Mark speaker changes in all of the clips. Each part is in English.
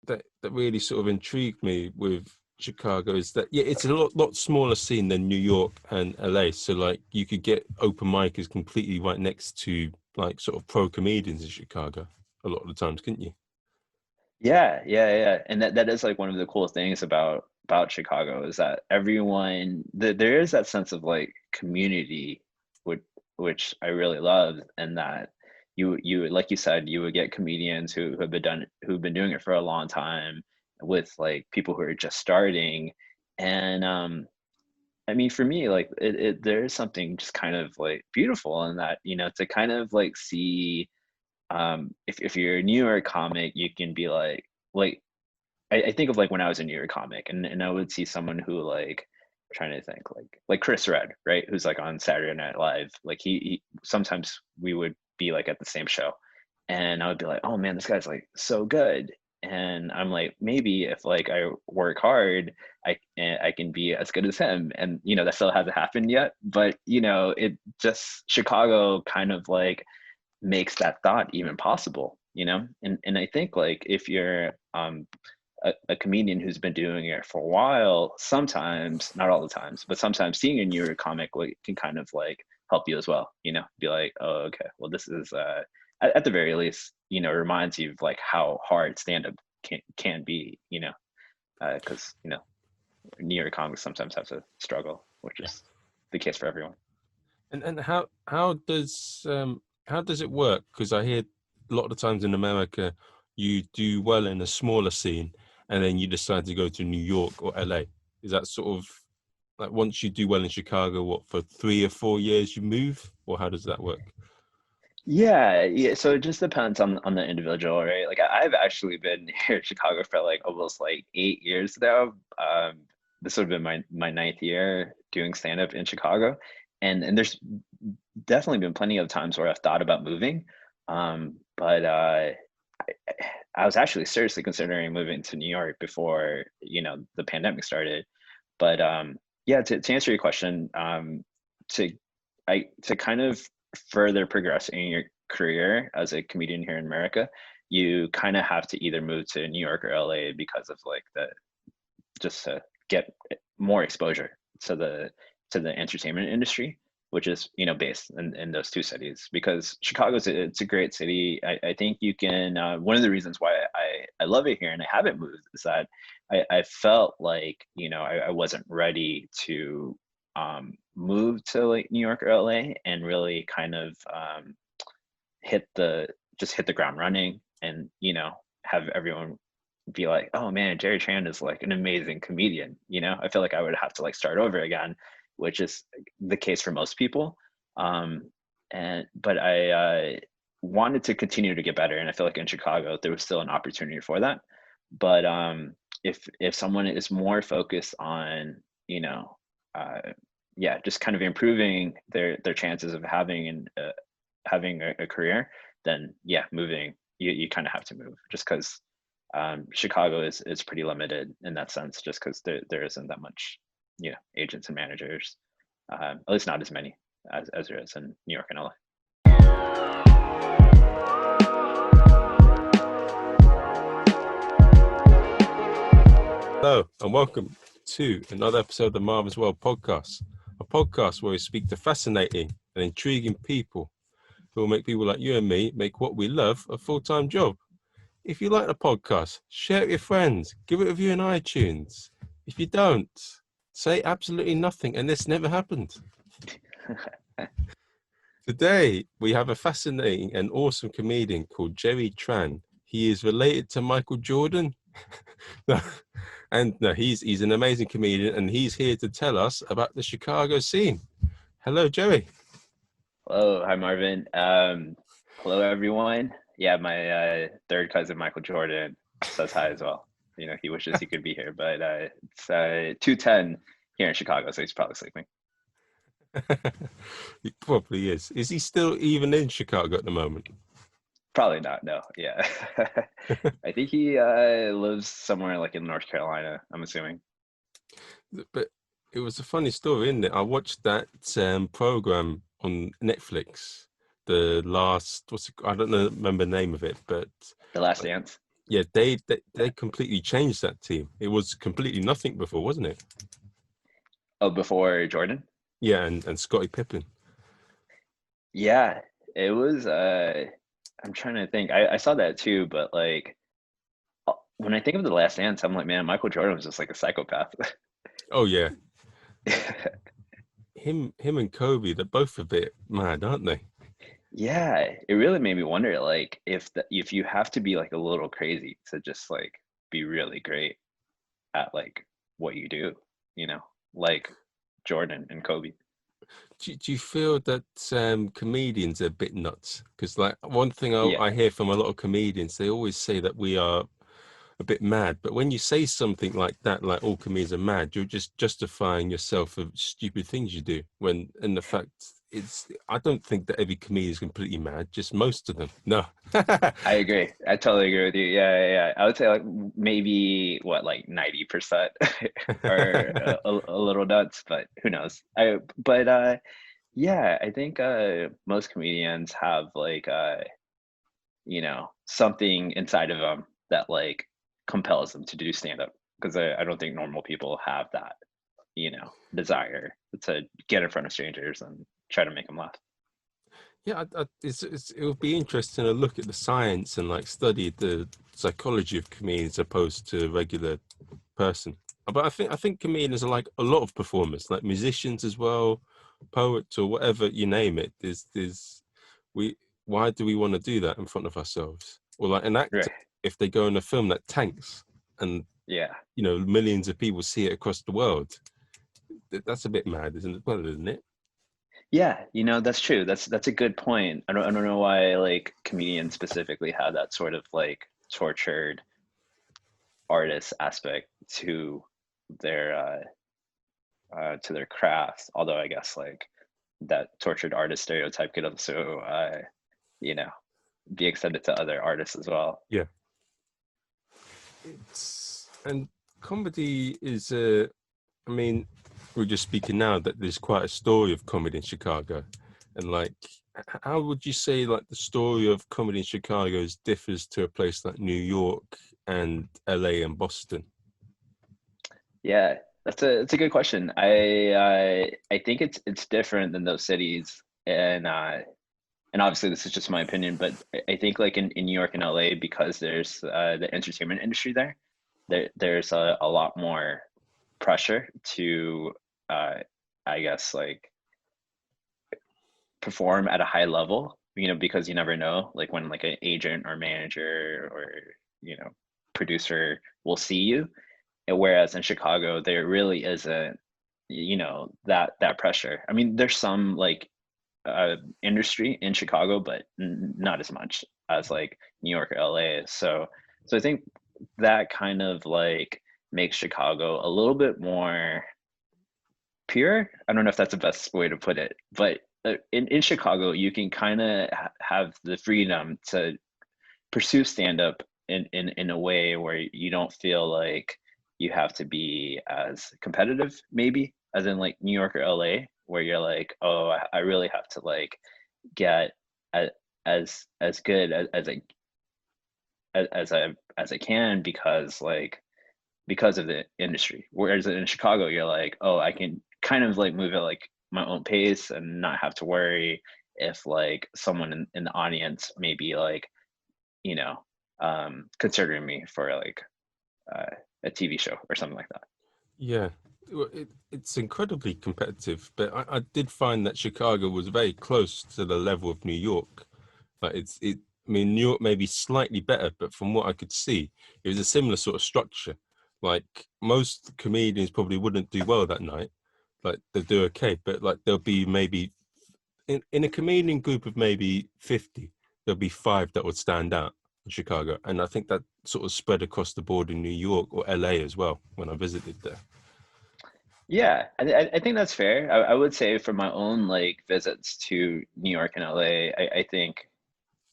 Speaker 1: that really sort of intrigued me with Chicago is that it's a lot smaller scene than New York and LA. So like you could get open micers completely right next to like sort of pro comedians in Chicago a lot of the times, couldn't you?
Speaker 2: Yeah. And that is like one of the cool things about Chicago is that there is that sense of like community, which which I really love, and that you like you said, you would get comedians who've been doing it for a long time with like people who are just starting. And I mean, for me, like there is something just kind of like beautiful in that, to kind of like see, if you're a newer comic, you can be like I think of like when I was a newer comic, and I would see someone who like, trying to think, like Chris Red, right? Who's like on Saturday Night Live. Like he sometimes we would be like at the same show, and I would be like, oh man, this guy's like so good. And I'm like, maybe if like I work hard, I can be as good as him. And that still hasn't happened yet. But it just Chicago kind of like makes that thought even possible. And I think like if you're a comedian who's been doing it for a while, sometimes, not all the times, but sometimes seeing a newer comic like can kind of like help you as well, be like, oh, okay, well, this is at the very least, it reminds you of like how hard stand-up can be, because newer comics sometimes have to struggle, which
Speaker 1: Yeah.
Speaker 2: is the case for everyone.
Speaker 1: And how does it work? Because I hear a lot of the times in America, you do well in a smaller scene, and then you decide to go to New York or LA. Is that sort of like once you do well in Chicago, what, for 3 or 4 years you move, or how does that work?
Speaker 2: Yeah. So it just depends on the individual, right? Like I've actually been here in Chicago for like almost like 8 years now. This would have been my ninth year doing stand up in Chicago, and there's definitely been plenty of times where I've thought about moving, but I was actually seriously considering moving to New York before the pandemic started. But yeah, to answer your question, to to kind of further progress in your career as a comedian here in America, you kind of have to either move to New York or LA because of like the just to get more exposure to the entertainment industry, which is based in those two cities. Because it's a great city. I think you can. One of the reasons why I love it here and I haven't moved is that I felt like I wasn't ready to move to like New York or LA and really kind of hit the hit the ground running, and have everyone be like, oh man, Jerry Tran is like an amazing comedian. I feel like I would have to like start over again, which is the case for most people. But I wanted to continue to get better, and I feel like in Chicago there was still an opportunity for that. But if someone is more focused on uh, yeah, just kind of improving their chances of having a career, then yeah, moving, you kind of have to move, just because Chicago is pretty limited in that sense, just because there isn't that much agents and managers, at least not as many as there is in New York and LA.
Speaker 1: Hello, and welcome to another episode of the Marvins World podcast, a podcast where we speak to fascinating and intriguing people who will make people like you and me make what we love a full-time job. If you like the podcast, share it with your friends, give it a review on iTunes. If you don't, say absolutely nothing, and this never happened. Today, we have a fascinating and awesome comedian called Jerry Tran. He is related to Michael Jordan. No, he's an amazing comedian, and he's here to tell us about the Chicago scene. Hello, Jerry.
Speaker 2: Hello, hi Marvin. Hello everyone. Yeah, my third cousin Michael Jordan says hi as well. He wishes he could be here, but it's 2:10 here in Chicago, so he's probably sleeping.
Speaker 1: He probably is. Is he still even in Chicago at the moment?
Speaker 2: Probably not. No. Yeah. I think he lives somewhere like in North Carolina, I'm assuming.
Speaker 1: But it was a funny story, isn't it? I watched that program on Netflix, the last, I don't know, remember the name of it, but
Speaker 2: The Last Dance.
Speaker 1: Yeah, they completely changed that team. It was completely nothing before, wasn't it?
Speaker 2: Oh, before Jordan?
Speaker 1: Yeah, and Scottie Pippen.
Speaker 2: Yeah, it was. I'm trying to think. I saw that too, but like when I think of the Last Dance, I'm like, man, Michael Jordan was just like a psychopath.
Speaker 1: Oh yeah, him and Kobe, they're both a bit mad, aren't they?
Speaker 2: Yeah, it really made me wonder, like, if you have to be like a little crazy to just like be really great at like what you do, you know, like Jordan and Kobe.
Speaker 1: Do you feel that comedians are a bit nuts? Because like one thing
Speaker 2: Yeah,
Speaker 1: I hear from a lot of comedians, they always say that we are a bit mad. But when you say something like that, like all comedians are mad, you're just justifying yourself of stupid things you do. When in the fact, I don't think that every comedian is completely mad. Just most of them. No.
Speaker 2: I agree. I totally agree with you. Yeah, yeah, yeah. I would say like maybe what like 90% are a little nuts, but who knows? But yeah, I think most comedians have like something inside of them that like compels them to do stand up because I don't think normal people have that, desire to get in front of strangers and try to make them laugh.
Speaker 1: Yeah, it would be interesting to look at the science and like study the psychology of comedians opposed to regular person. But I think comedians are like a lot of performers, like musicians as well, poets or whatever you name it. There's we why do we want to do that in front of ourselves? Or like an actor,
Speaker 2: Right.
Speaker 1: if they go in a film that tanks and
Speaker 2: Yeah.
Speaker 1: millions of people see it across the world, that's a bit mad, isn't it? Well, isn't it?
Speaker 2: Yeah, that's true. That's a good point. I don't know why like comedians specifically have that sort of like tortured artist aspect their to their craft. Although I guess like that tortured artist stereotype could also you know, be extended to other artists as well.
Speaker 1: Yeah. And comedy is I mean, we're just speaking now that there's quite a story of comedy in Chicago, and like, how would you say like the story of comedy in Chicago differs to a place like New York and LA and Boston?
Speaker 2: Yeah, that's a good question. I think it's different than those cities, and obviously this is just my opinion, but I think like in New York and LA because there's the entertainment industry there's a lot more pressure to uh, I guess like perform at a high level, because you never know like when like an agent or manager or you know producer will see you. And whereas in Chicago, there really isn't, that pressure. I mean, there's some like industry in Chicago, but not as much as like New York or LA. So I think that kind of like makes Chicago a little bit more pure. I don't know if that's the best way to put it, but in Chicago, you can kind of have the freedom to pursue stand up in a way where you don't feel like you have to be as competitive maybe as in like New York or LA where you're like, oh, I really have to like get a- as good as I can because of the industry. Whereas in Chicago, you're like, oh, I can kind of like move at like my own pace and not have to worry if like someone in the audience maybe like you know, considering me for like uh, a TV show or something like that.
Speaker 1: Yeah, well, it's incredibly competitive, but I did find that Chicago was very close to the level of New York. Like it. I mean, New York may be slightly better, but from what I could see, it was a similar sort of structure. Like most comedians probably wouldn't do well that night. Like they'll do okay, but like there'll be maybe in a comedian group of maybe 50, there'll be five that would stand out in Chicago, and I think that sort of spread across the board in New York or LA as well when I visited there.
Speaker 2: Yeah, I think that's fair. I would say for my own like visits to New York and LA, I think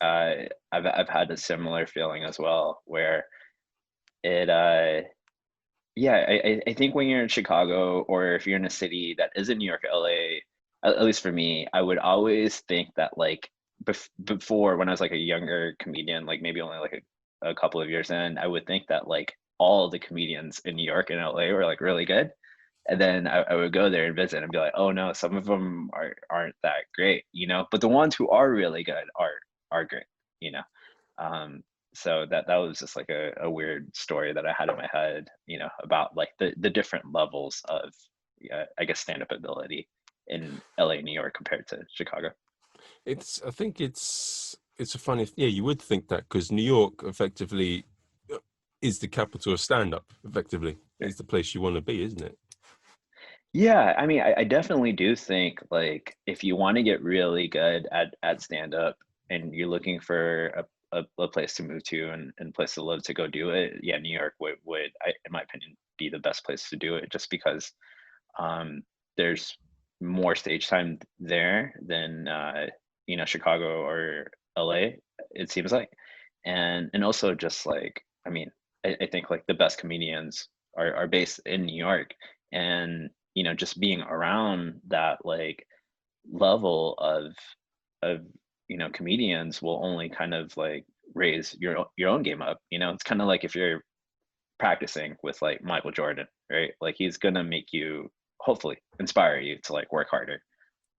Speaker 2: I've had a similar feeling as well, where it yeah, I think when you're in Chicago or if you're in a city that isn't New York or LA, at least for me, I would always think that like before when I was like a younger comedian, like maybe only like a couple of years in, I would think that like all the comedians in New York and LA were like really good. And then I would go there and visit and be like, oh no, some of them aren't that great, you know, but the ones who are really good are great, you know. So that was just like a weird story that I had in my head, you know, about like the different levels of I guess stand-up ability in LA, New York compared to Chicago.
Speaker 1: I think it's a funny, yeah, you would think that because New York effectively is the capital of stand-up, effectively. It's the place you want to be, isn't it?
Speaker 2: Yeah, I mean, I definitely do think like if you want to get really good at stand up and you're looking for a place to move to and place to live to go do it, yeah, New York would in my opinion be the best place to do it just because um there's more stage time there than you know, Chicago or LA, it seems like. And also just like I mean, I think like the best comedians are based in New York and you know just being around that like level of you know comedians will only kind of like raise your own game up, you know. It's kind of like if you're practicing with like Michael Jordan, right? Like he's gonna make you hopefully inspire you to like work harder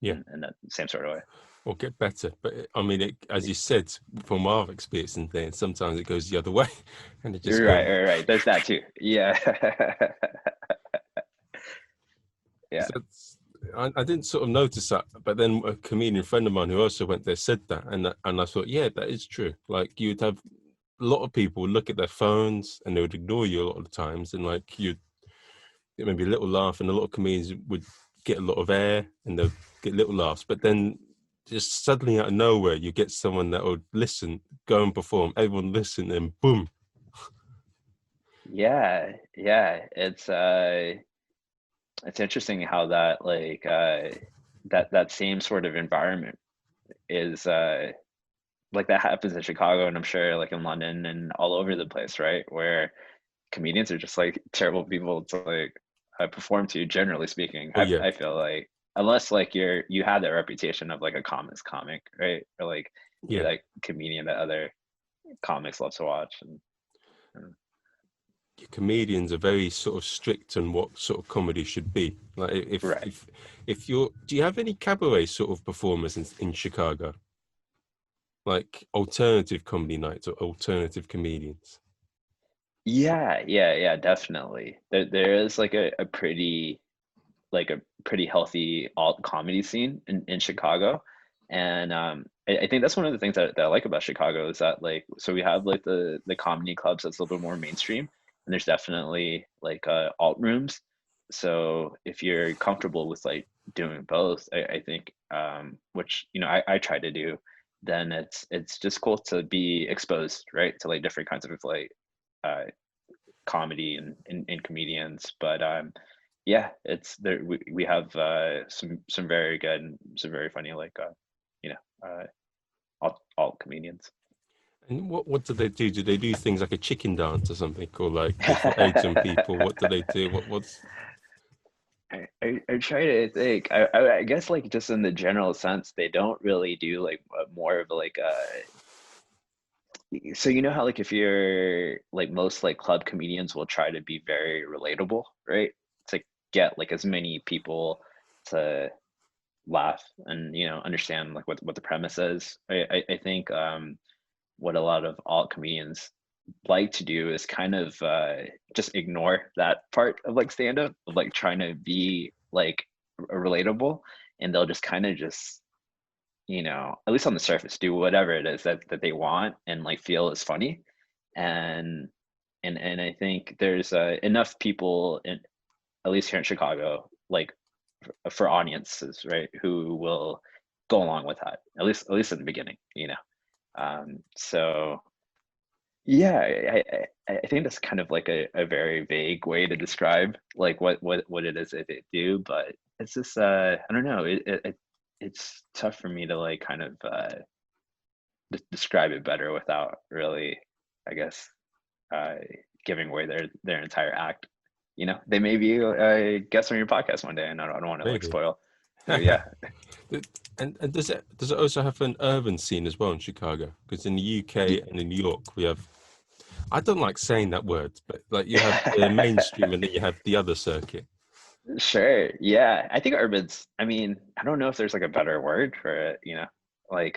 Speaker 1: Yeah.
Speaker 2: in that same sort of way.
Speaker 1: Or get better. But I mean, as you said, from our experience in there, sometimes it goes the other way, and it just goes.
Speaker 2: Right, there's that too, yeah. Yeah.
Speaker 1: I didn't sort of notice that, but then a comedian friend of mine who also went there said that, and I thought, yeah, that is true. Like you'd have a lot of people look at their phones and they would ignore you a lot of the times, and like you'd maybe a little laugh, and a lot of comedians would get a lot of air and they'll get little laughs, but then just suddenly out of nowhere you get someone that would listen, go and perform, everyone listen, and boom.
Speaker 2: Yeah, it's interesting how that like that same sort of environment is like that happens in Chicago and I'm sure like in London and all over the place, right? Where comedians are just like terrible people to like perform to, generally speaking.
Speaker 1: Oh yeah,
Speaker 2: I feel like unless like you have that reputation of like a comics comic, right? Or like you're
Speaker 1: yeah.
Speaker 2: that comedian that other comics love to watch and
Speaker 1: Comedians are very sort of strict on what sort of comedy should be. Like
Speaker 2: right.
Speaker 1: if you're, do you have any cabaret sort of performers in Chicago? Like alternative comedy nights or alternative comedians?
Speaker 2: Yeah, definitely. There is like a pretty healthy alt comedy scene in Chicago. And I think that's one of the things that I like about Chicago is that like so we have like the comedy clubs that's a little bit more mainstream and there's definitely like alt rooms. So if you're comfortable with like doing both, I think which you know I try to do, then it's just cool to be exposed, right, to like different kinds of like uh comedy and comedians. But yeah, it's there we have some very good and some very funny like you know alt comedians.
Speaker 1: And what do they do? Do they do things like a chicken dance or something, or like different eggs on people? What do they do? What's
Speaker 2: I try to think. I guess like just in the general sense, they don't really do like more of like so you know how like if you're like most like club comedians will try to be very relatable, right? To get like as many people to laugh and you know understand like what the premise is. I think what a lot of alt comedians like to do is kind of just ignore that part of like stand up of like trying to be like relatable, and they'll just kind of just you know at least on the surface do whatever it is that they want and like feel is funny. And and I think there's enough people in at least here in Chicago like for audiences, right, who will go along with that at least in the beginning, you know. So yeah, I think that's kind of like a very vague way to describe like what it is that they do, but it's just I don't know, it's tough for me to like kind of describe it better without really, I guess, uh, giving away their entire act. You know, they may be guests on your podcast one day, and I don't want to like
Speaker 1: maybe?
Speaker 2: spoil. So yeah,
Speaker 1: And does it also have an urban scene as well in Chicago? Because in the UK
Speaker 2: Y-
Speaker 1: and in New York we have I don't like saying that word, but like you have the mainstream and then you have the other circuit.
Speaker 2: Sure. Yeah. I think urban's, I mean, I don't know if there's like a better word for it, like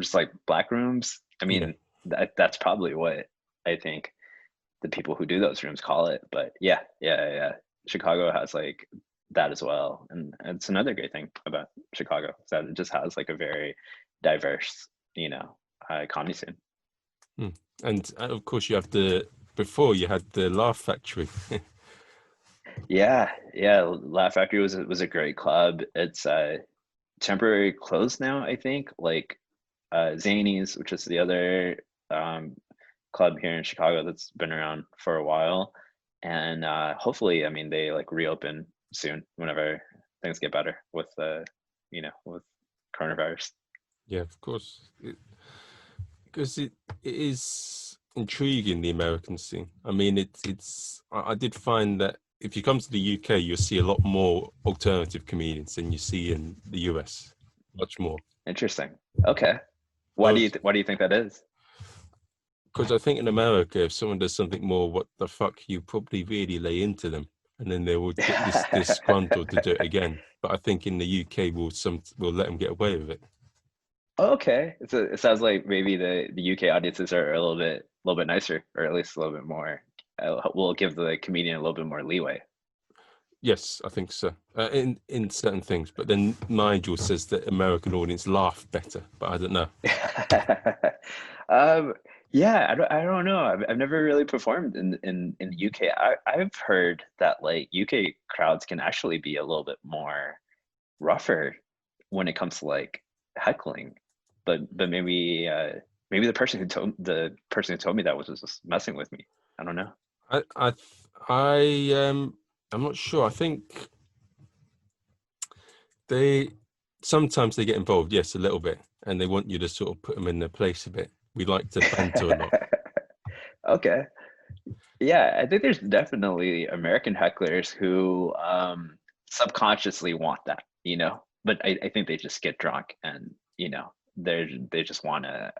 Speaker 2: just like black rooms. I
Speaker 1: Yeah,
Speaker 2: mean, that's probably what I think the people who do those rooms call it. But yeah, yeah, yeah. Chicago has like that as well. And it's another great thing about Chicago is that it just has like a very diverse, comedy scene.
Speaker 1: mm. And of course you have before you had the Laugh Factory.
Speaker 2: Yeah, yeah. Laugh Factory was a great club. It's temporary closed now, I think. Like Zanies, which is the other um, club here in Chicago that's been around for a while, and hopefully, I mean, they like reopen soon whenever things get better with coronavirus.
Speaker 1: Yeah, of course. Because it is intriguing, the American scene. I mean, I did find that if you come to the UK, you'll see a lot more alternative comedians than you see in the US, much more.
Speaker 2: Interesting. Okay. Why do
Speaker 1: So,
Speaker 2: you why do you think that is?
Speaker 1: because I think in America, if someone does something more, what the fuck, you probably really lay into them, and then they will get disgruntled to do it again. But I think in the UK, we'll let them get away with it.
Speaker 2: Okay. It sounds like maybe the UK audiences are a little bit nicer, or at least a little bit more. We'll give the comedian a little bit more leeway.
Speaker 1: Yes, I think so. In certain things, but then Nigel says that American audience laugh better, but I don't know.
Speaker 2: um, yeah, I don't know. I've never really performed in the UK. I've heard that like UK crowds can actually be a little bit more rougher when it comes to like heckling, but maybe the person who told me that was just messing with me. I don't know.
Speaker 1: I I I'm not sure. I think they sometimes they get involved, yes, a little bit, and they want you to sort of put them in their place a bit. We like to banter a lot.
Speaker 2: Okay. Yeah, I think there's definitely American hecklers who subconsciously want that, but I think they just get drunk and, they just want to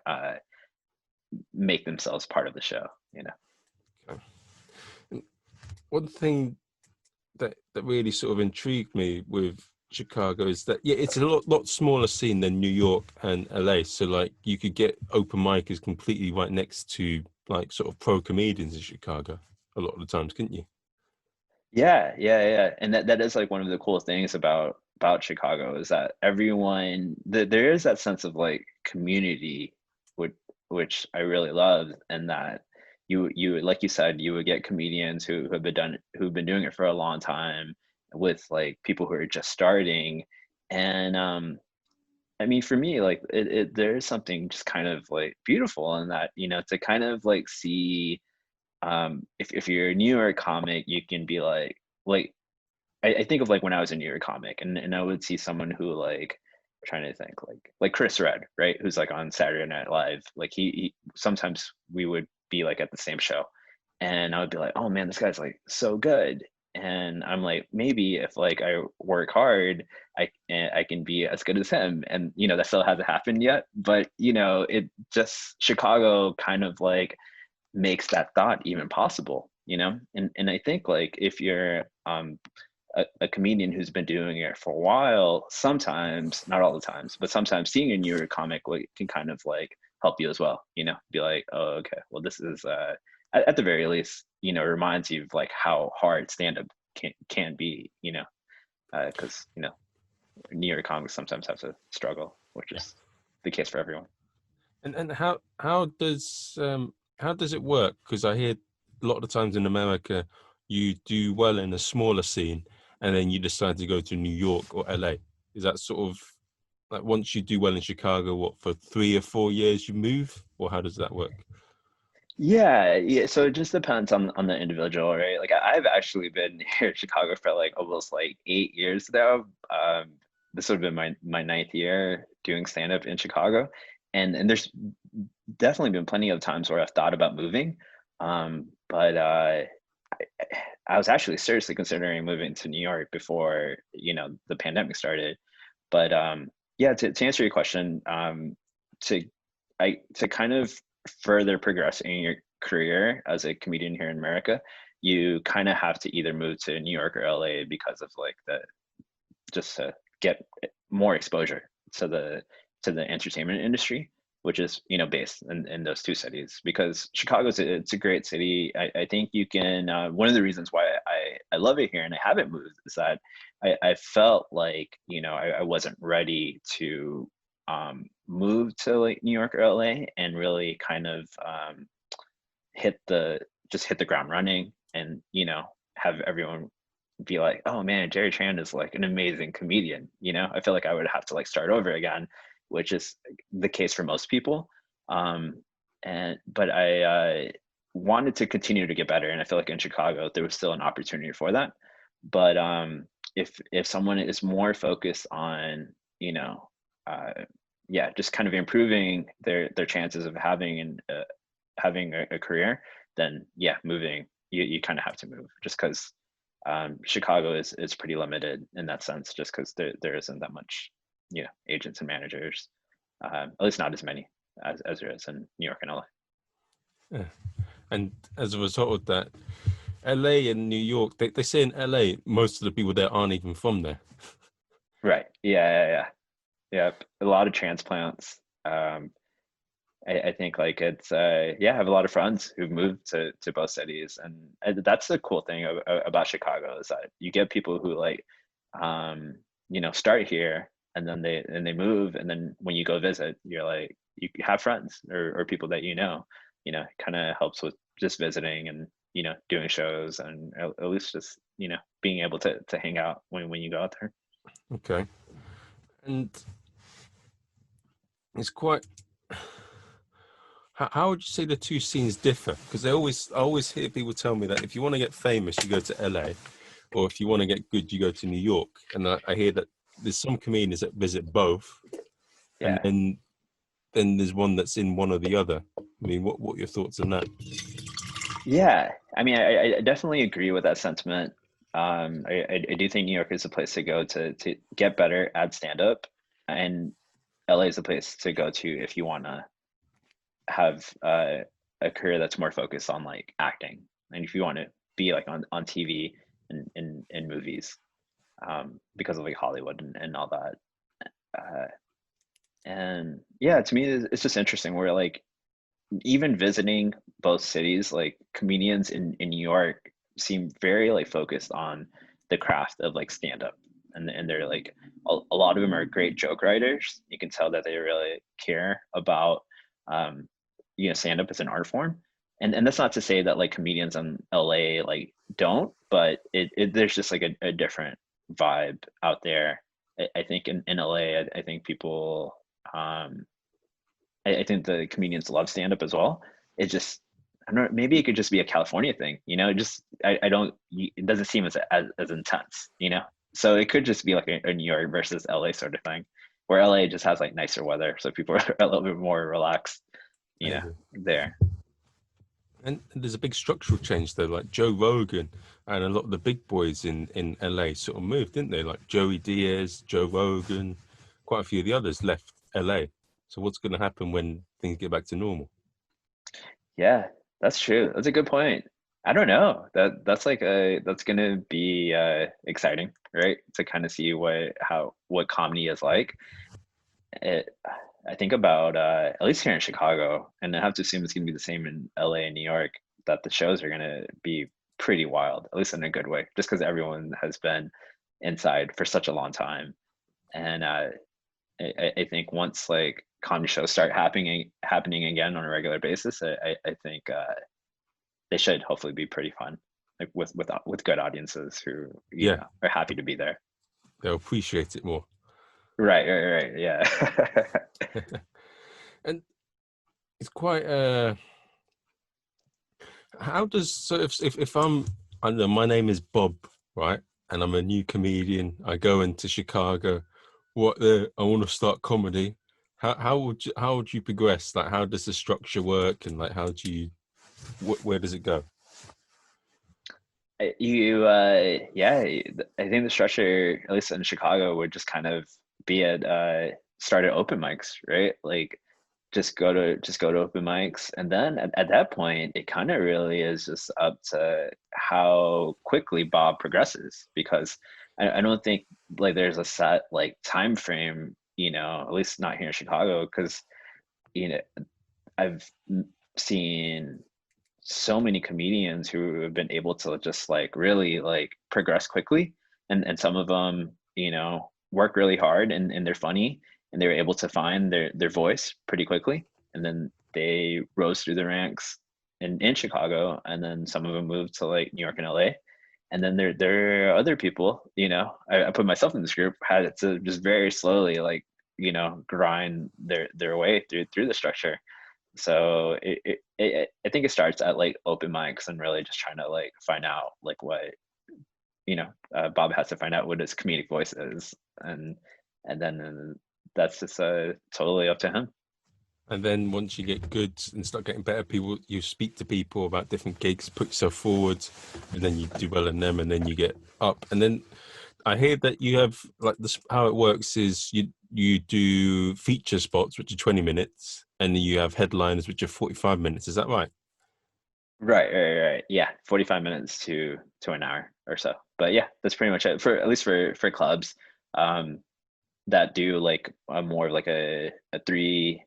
Speaker 2: make themselves part of the show.
Speaker 1: Okay. And one thing that really sort of intrigued me with Chicago is that yeah, it's a lot smaller scene than New York and LA. So like you could get open micers completely right next to like sort of pro comedians in Chicago a lot of the times, couldn't you?
Speaker 2: Yeah, yeah, yeah. And that is like one of the cool things about Chicago is that there is that sense of like community, which which I really love, and that you like you said, you would get comedians who've been doing it for a long time with like people who are just starting. And I mean, for me, like there is something just kind of like beautiful in that, to kind of like see if you're a newer comic, you can be like I think of like when I was a newer comic and I would see someone who like trying to think like Chris Red, right? Who's like on Saturday Night Live. Like he sometimes we would be like at the same show and I would be like, oh man, this guy's like so good. And I'm like, maybe if like I work hard, I can be as good as him. And that still hasn't happened yet. But it just Chicago kind of like makes that thought even possible, and I think like if you're a comedian who's been doing it for a while, sometimes, not all the times, but sometimes seeing a newer comic like can kind of like help you as well, be like, oh okay, well this is at the very least, it reminds you of like how hard stand-up can be, because newer comics sometimes have to struggle, which
Speaker 1: Yeah.
Speaker 2: is the case for everyone.
Speaker 1: And how does it work? Because I hear a lot of the times in America, you do well in a smaller scene, and then you decide to go to New York or LA. Is that sort of like once you do well in Chicago, what for 3 or 4 years you move, or how does that work?
Speaker 2: Yeah, yeah. So it just depends on the individual, right? Like I've actually been here in Chicago for like almost like 8 years now. This would have been my ninth year doing stand up in Chicago, and there's definitely been plenty of times where I've thought about moving, but I was actually seriously considering moving to New York before the pandemic started. But yeah, to answer your question, to to kind of further progress in career as a comedian here in America, you kind of have to either move to New York or LA because of like the just to get more exposure to the entertainment industry, which is based in those two cities. Because it's a great city. I think you can. One of the reasons why I love it here and I haven't moved is that I felt like I wasn't ready to move to like New York or LA and really kind of hit the hit the ground running and have everyone be like, oh man, Jerry Tran is like an amazing comedian. I feel like I would have to like start over again, which is the case for most people. But I wanted to continue to get better, and I feel like in Chicago there was still an opportunity for that. But if someone is more focused on uh, yeah, just kind of improving their chances of having a career, then yeah, moving, you kind of have to move just because Chicago is pretty limited in that sense, just because there isn't that much agents and managers, at least not as many as there is in New York and LA.
Speaker 1: Yeah. And as a result of that, LA and New York, they say in LA most of the people there aren't even from there.
Speaker 2: Right. Yeah. A lot of transplants. I think like it's yeah, I have a lot of friends who've moved to both cities, and that's the cool thing about Chicago is that you get people who like start here and then they move, and then when you go visit, you're like you have friends or people that it kind of helps with just visiting and doing shows and at least just being able to hang out when you go out there.
Speaker 1: Okay. And it's quite. How would you say the two scenes differ? Because I always hear people tell me that if you want to get famous, you go to LA, or if you want to get good, you go to New York. And I hear that there's some comedians that visit both, and
Speaker 2: Yeah.
Speaker 1: then there's one that's in one or the other. I mean, what are your thoughts on that?
Speaker 2: Yeah, I mean, I definitely agree with that sentiment. I do think New York is a place to go to get better at stand up, and LA is a place to go to if you want to have a career that's more focused on like acting, and if you want to be like on TV and in movies, because of like Hollywood and all that. Uh, and yeah, to me, it's just interesting. Where like even visiting both cities, like comedians in New York seem very like focused on the craft of like stand up. And they're like a lot of them are great joke writers. You can tell that they really care about um, stand up as an art form. And that's not to say that like comedians in LA like don't, but there's just like a different vibe out there. I think in LA, I think people um, I think the comedians love stand up as well. It just, I don't know, maybe it could just be a California thing, just, I don't, it doesn't seem as intense, So it could just be like a New York versus LA sort of thing, where LA just has like nicer weather. So people are a little bit more relaxed,
Speaker 1: I agree.
Speaker 2: there.
Speaker 1: And there's a big structural change though, like Joe Rogan and a lot of the big boys in LA sort of moved, didn't they? Like Joey Diaz, Joe Rogan, quite a few of the others left LA. So what's going to happen when things get back to normal?
Speaker 2: Yeah, that's true. That's a good point. I don't know. That's gonna be exciting, right? To kind of see what comedy is like. It, I think about at least here in Chicago, and I have to assume it's gonna be the same in LA and New York, that the shows are gonna be pretty wild, at least in a good way, just because everyone has been inside for such a long time. And I think once like comedy shows start happening again on a regular basis, I think they should hopefully be pretty fun, like with good audiences who
Speaker 1: Yeah,
Speaker 2: are happy to be there.
Speaker 1: they'll appreciate it more.
Speaker 2: Right. Yeah.
Speaker 1: And it's quite how does so if I don't know, my name is Bob, right? And I'm a new comedian. I go into Chicago. I want to start comedy. How would you progress? Like, how does the structure work, and like, how do you where does it go?
Speaker 2: Yeah, I think the structure, at least in Chicago, would just kind of be at start at open mics, right? Like just go to open mics, and then at that point it kind of really is just up to how quickly Bob progresses, because I don't think like there's a set like time frame, at least not here in Chicago, because you know I've seen so many comedians who have been able to just like really like progress quickly, and some of them work really hard, and they're funny, and they were able to find their voice pretty quickly, and then they rose through the ranks in Chicago, and then some of them moved to like New York and LA, and then there are other people, I put myself in this group, had to just very slowly like grind their way through the structure. So I think it starts at like open mics and really just trying to like find out like what Bob has to find out what his comedic voice is, and then that's just totally up to him.
Speaker 1: And then once you get good and start getting better, you speak to people about different gigs, put yourself forward, and then you do well in them, and then you get up. And then I hear that you have like this. How it works is you do feature spots, which are 20 minutes, and you have headliners, which are 45 minutes. Is that right?
Speaker 2: Right. Yeah, 45 minutes to an hour or so. But yeah, that's pretty much it, for at least for clubs that do like more of like a three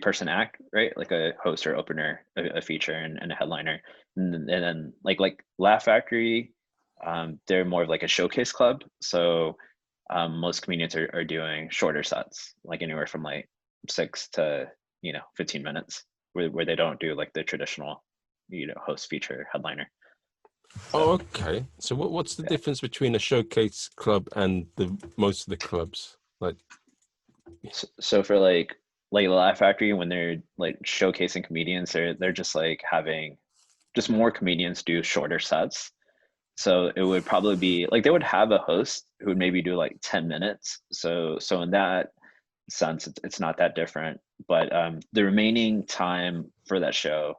Speaker 2: person act, right? Like a host or opener, a feature, and a headliner, and then like Laugh Factory, they're more of like a showcase club. So most comedians are doing shorter sets, like anywhere from like 6 to 15 minutes, where they don't do like the traditional host, feature, headliner. So
Speaker 1: Oh, okay. So what's the
Speaker 2: yeah.
Speaker 1: difference between a showcase club and the most of the clubs? Like,
Speaker 2: So for like Laugh Factory, when they're like showcasing comedians, they're just like having just more comedians do shorter sets. So it would probably be like they would have a host who would maybe do like 10 minutes. So in that sense, it's not that different. But the remaining time for that show,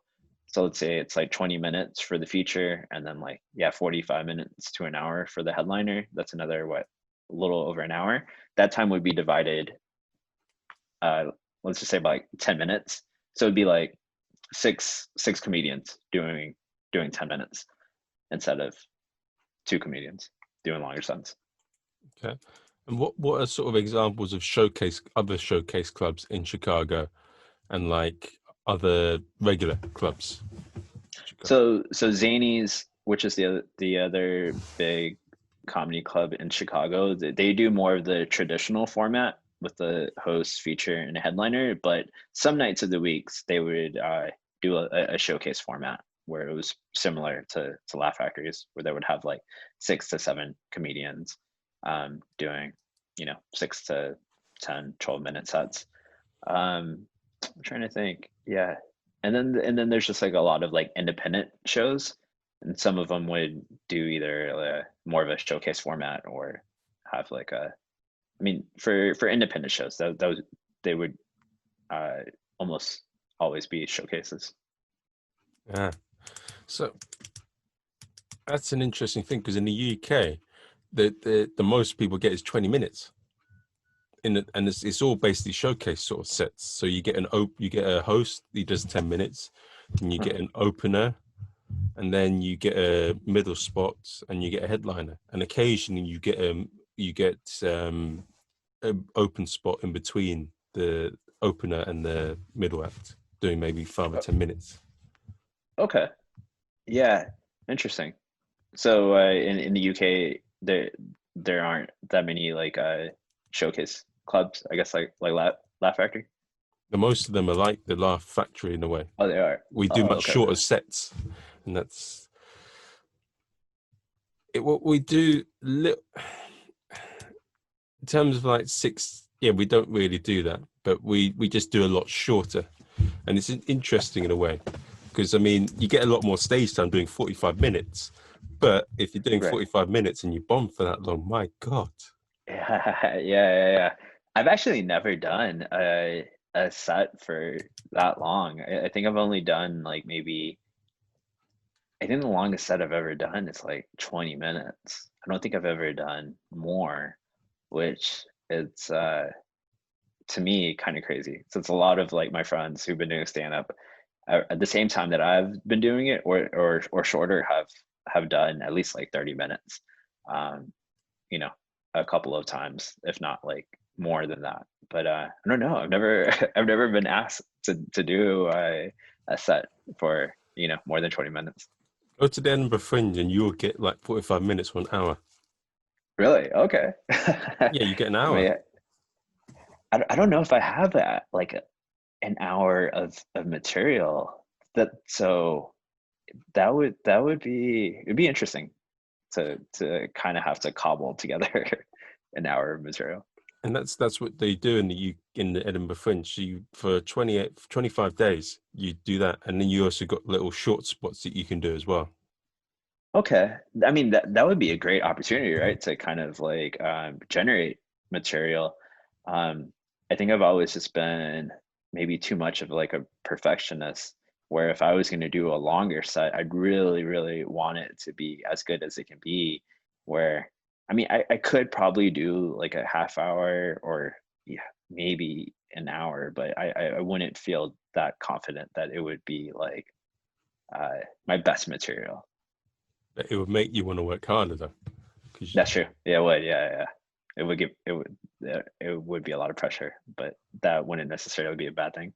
Speaker 2: so let's say it's like 20 minutes for the feature, and then like, yeah, 45 minutes to an hour for the headliner. That's another, what, a little over an hour. That time would be divided, uh, let's just say by like 10 minutes. So it'd be like six comedians doing 10 minutes instead of two comedians doing longer stunts.
Speaker 1: okay. And what are sort of examples of other showcase clubs in Chicago and like other regular clubs in Chicago?
Speaker 2: So Zanies, which is the other big comedy club in Chicago, they do more of the traditional format with the host, feature, and a headliner. But some nights of the weeks they would do a showcase format where it was similar to Laugh Factories, where they would have like 6 to 7 comedians doing 6 to 10, 12 minute sets. I'm trying to think. Yeah. And then there's just like a lot of like independent shows, and some of them would do either more of a showcase format, or have like I mean, for independent shows, those they would uh almost always be showcases.
Speaker 1: Yeah. So that's an interesting thing because in the UK, the most people get is 20 minutes. And it's all basically showcase sort of sets. So you get you get a host, he does 10 minutes, and you get an opener, and then you get a middle spot, and you get a headliner, and occasionally you get an open spot in between the opener and the middle act, doing maybe 5 or 10 minutes.
Speaker 2: Okay. Yeah. Interesting. So in the UK, there aren't that many like showcase clubs, I guess, like Laugh Factory.
Speaker 1: The most of them are like the Laugh Factory in a way.
Speaker 2: Oh, they are.
Speaker 1: We do
Speaker 2: Oh,
Speaker 1: much
Speaker 2: okay.
Speaker 1: shorter sets, and that's it. What we do, in terms of like six, yeah, we don't really do that, but we just do a lot shorter, and it's interesting in a way because I mean you get a lot more stage time doing 45 minutes, but if you're doing
Speaker 2: Right.
Speaker 1: 45 minutes and you bomb for that long, my God.
Speaker 2: Yeah. I've actually never done a set for that long. I think I've only done like maybe, I think the longest set I've ever done is like 20 minutes. I don't think I've ever done more, which it's to me kind of crazy. So it's a lot of like my friends who've been doing stand up at the same time that I've been doing it, or shorter, have done at least like 30 minutes. Um, you know, a couple of times, if not like more than that. But I don't know. I've never I've never been asked to do a set for, more than 20 minutes.
Speaker 1: Go to the Edinburgh Fringe and you'll get like 45 minutes or an hour.
Speaker 2: Really? Okay.
Speaker 1: Yeah, you get an
Speaker 2: I
Speaker 1: hour.
Speaker 2: mean, I don't know if I have that, like an hour of material. So that would be, it'd be interesting to kind of have to cobble together an hour of material.
Speaker 1: And that's what they do in the Edinburgh Fringe. So you, for 25 days, you do that. And then you also got little short spots that you can do as well.
Speaker 2: Okay. I mean, that would be a great opportunity, right? To kind of like generate material. Um, I think I've always just been maybe too much of like a perfectionist, where if I was going to do a longer set, I'd really, really want it to be as good as it can be. Where, I mean, I could probably do like a half hour, or yeah, maybe an hour, but I wouldn't feel that confident that it would be like my best material.
Speaker 1: But it would make you want to work harder though.
Speaker 2: That's true. Yeah, it would. Yeah, yeah. It would give it would it would be a lot of pressure, but that wouldn't necessarily be a bad thing.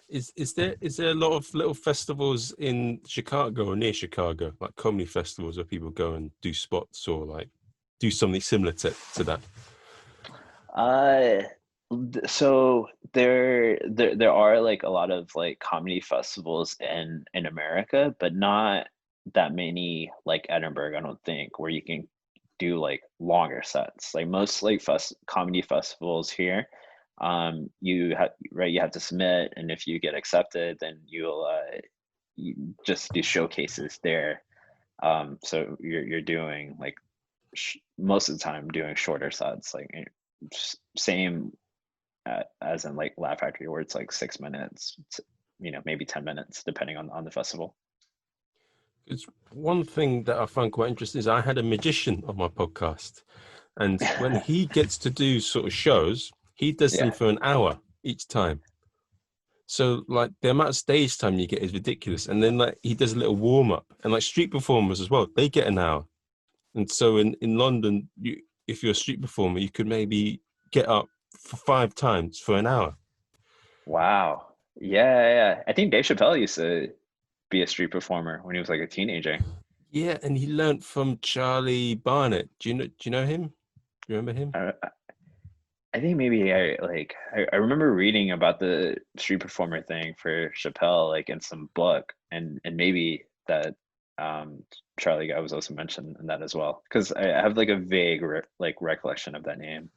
Speaker 1: Is there a lot of little festivals in Chicago or near Chicago, like comedy festivals where people go and do spots or like do something similar to that?
Speaker 2: Uh, so there are like a lot of like comedy festivals in America, but not that many like Edinburgh, I don't think, where you can do like longer sets. Like most like comedy festivals here, you have to submit, and if you get accepted, then you just do showcases there. So you're doing like most of the time doing shorter sets, like same as in like Laugh Factory, where it's like 6 minutes, maybe 10 minutes, depending on the festival.
Speaker 1: It's one thing that I find quite interesting is I had a magician on my podcast, and when he gets to do sort of shows, he does them
Speaker 2: Yeah.
Speaker 1: for an hour each time. So like the amount of stage time you get is ridiculous. And then like he does a little warm up, and like street performers as well, they get an hour. And so in London, if you're a street performer, you could maybe get up for 5 times for an hour.
Speaker 2: Wow. Yeah, yeah. I think Dave Chappelle used to be a street performer when he was like a teenager.
Speaker 1: Yeah, and he learned from Charlie Barnett. Do you know him? Do you remember him?
Speaker 2: I, I think maybe I remember reading about the street performer thing for Chappelle like in some book, and maybe that Charlie guy was also mentioned in that as well, because I have like a vague like recollection of that name.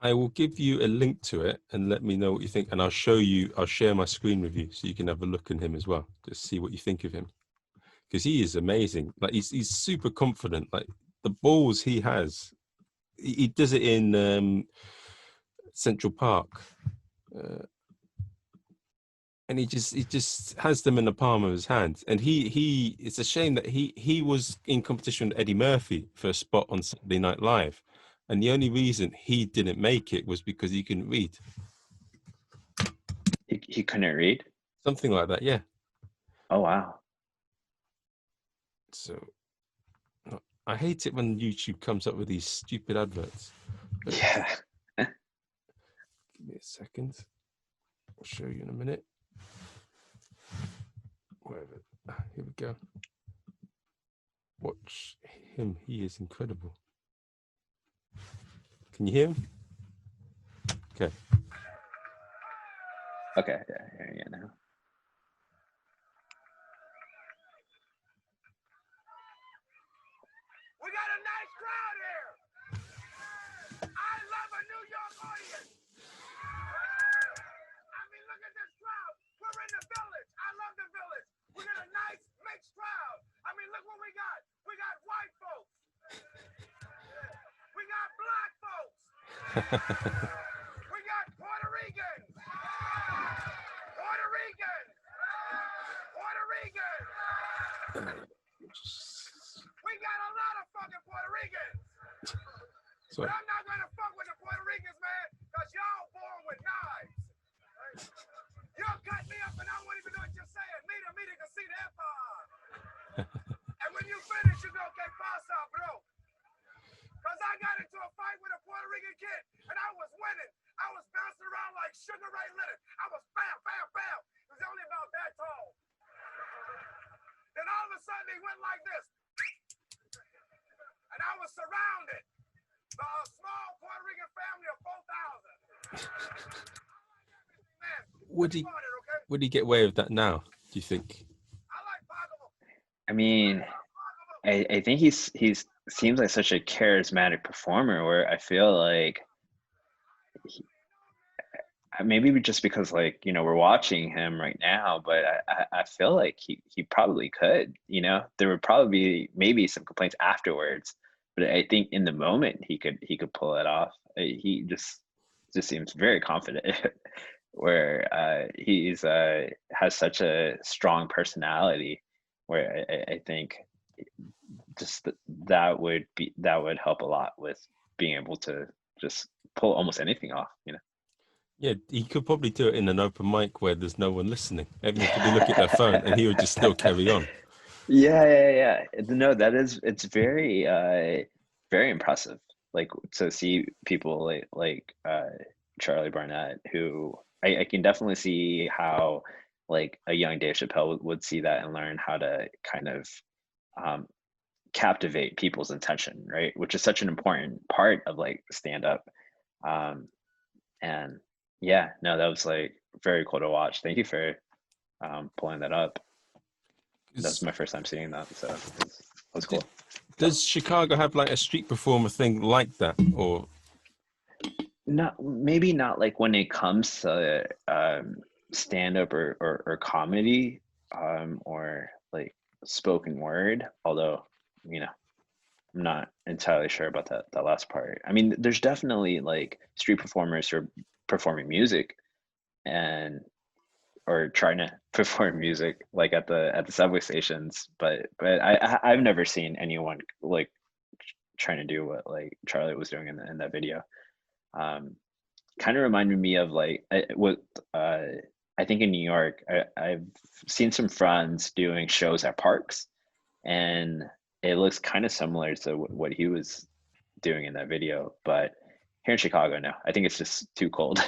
Speaker 1: I will give you a link to it and let me know what you think. And I'll share my screen with you so you can have a look at him as well. Just see what you think of him. Because he is amazing. Like he's super confident. Like the balls he has. He does it in Central Park. Uh, and he just has them in the palm of his hand. And he it's a shame that he was in competition with Eddie Murphy for a spot on Saturday Night Live. And the only reason he didn't make it was because he couldn't read.
Speaker 2: He couldn't read.
Speaker 1: Something like that, yeah.
Speaker 2: Oh wow.
Speaker 1: So I hate it when YouTube comes up with these stupid adverts. But
Speaker 2: Yeah.
Speaker 1: give me a second. I'll show you in a minute. Whatever. Here we go. Watch him. He is incredible. Can you hear him? Okay.
Speaker 2: Okay. Yeah. Now.
Speaker 3: We got a nice crowd here. I love a New York audience. I mean, look at this crowd. We're in the village. I love the village. We got a nice mixed crowd. I mean, look what we got. We got white folks. We got black folks. We got Puerto Ricans. Puerto Ricans. Puerto Ricans. We got a lot of fucking Puerto Ricans.
Speaker 1: So
Speaker 3: But I'm not gonna fuck with the Puerto Ricans, man, because y'all born with surrounded. The small Puerto Rican family of 4,000. Man,
Speaker 1: Would he
Speaker 3: started, okay?
Speaker 1: would he get away with that now, do you think?
Speaker 3: I like Paco.
Speaker 2: I mean, I think he's seems like such a charismatic performer where I feel like maybe just because like we're watching him right now, but I feel like he probably could. There would probably be maybe some complaints afterwards, but I think in the moment he could pull it off. He just seems very confident, where he's has such a strong personality, where I think just that would help a lot with being able to just pull almost anything off.
Speaker 1: Yeah, he could probably do it in an open mic where there's no one listening. Everyone could be looking at their phone and he would just still carry on.
Speaker 2: Yeah. No, it's very very impressive. Like to see people like Charlie Barnett, who I can definitely see how like a young Dave Chappelle would see that and learn how to kind of captivate people's attention, right? Which is such an important part of like stand up. And yeah, no, that was like very cool to watch. Thank you for pulling that up. That's my first time seeing that, so it was cool.
Speaker 1: Does Chicago have like a street performer thing like that, or
Speaker 2: maybe not like when it comes to stand up or comedy, or like spoken word, although I'm not entirely sure about that last part. I mean, there's definitely like street performers who are performing music and or trying to perform music like at the subway stations, but I've never seen anyone like trying to do what like Charlie was doing in that video. Kind of reminded me of like I think in New York, I've seen some friends doing shows at parks, and it looks kind of similar to what he was doing in that video. But here in Chicago, no, I think it's just too cold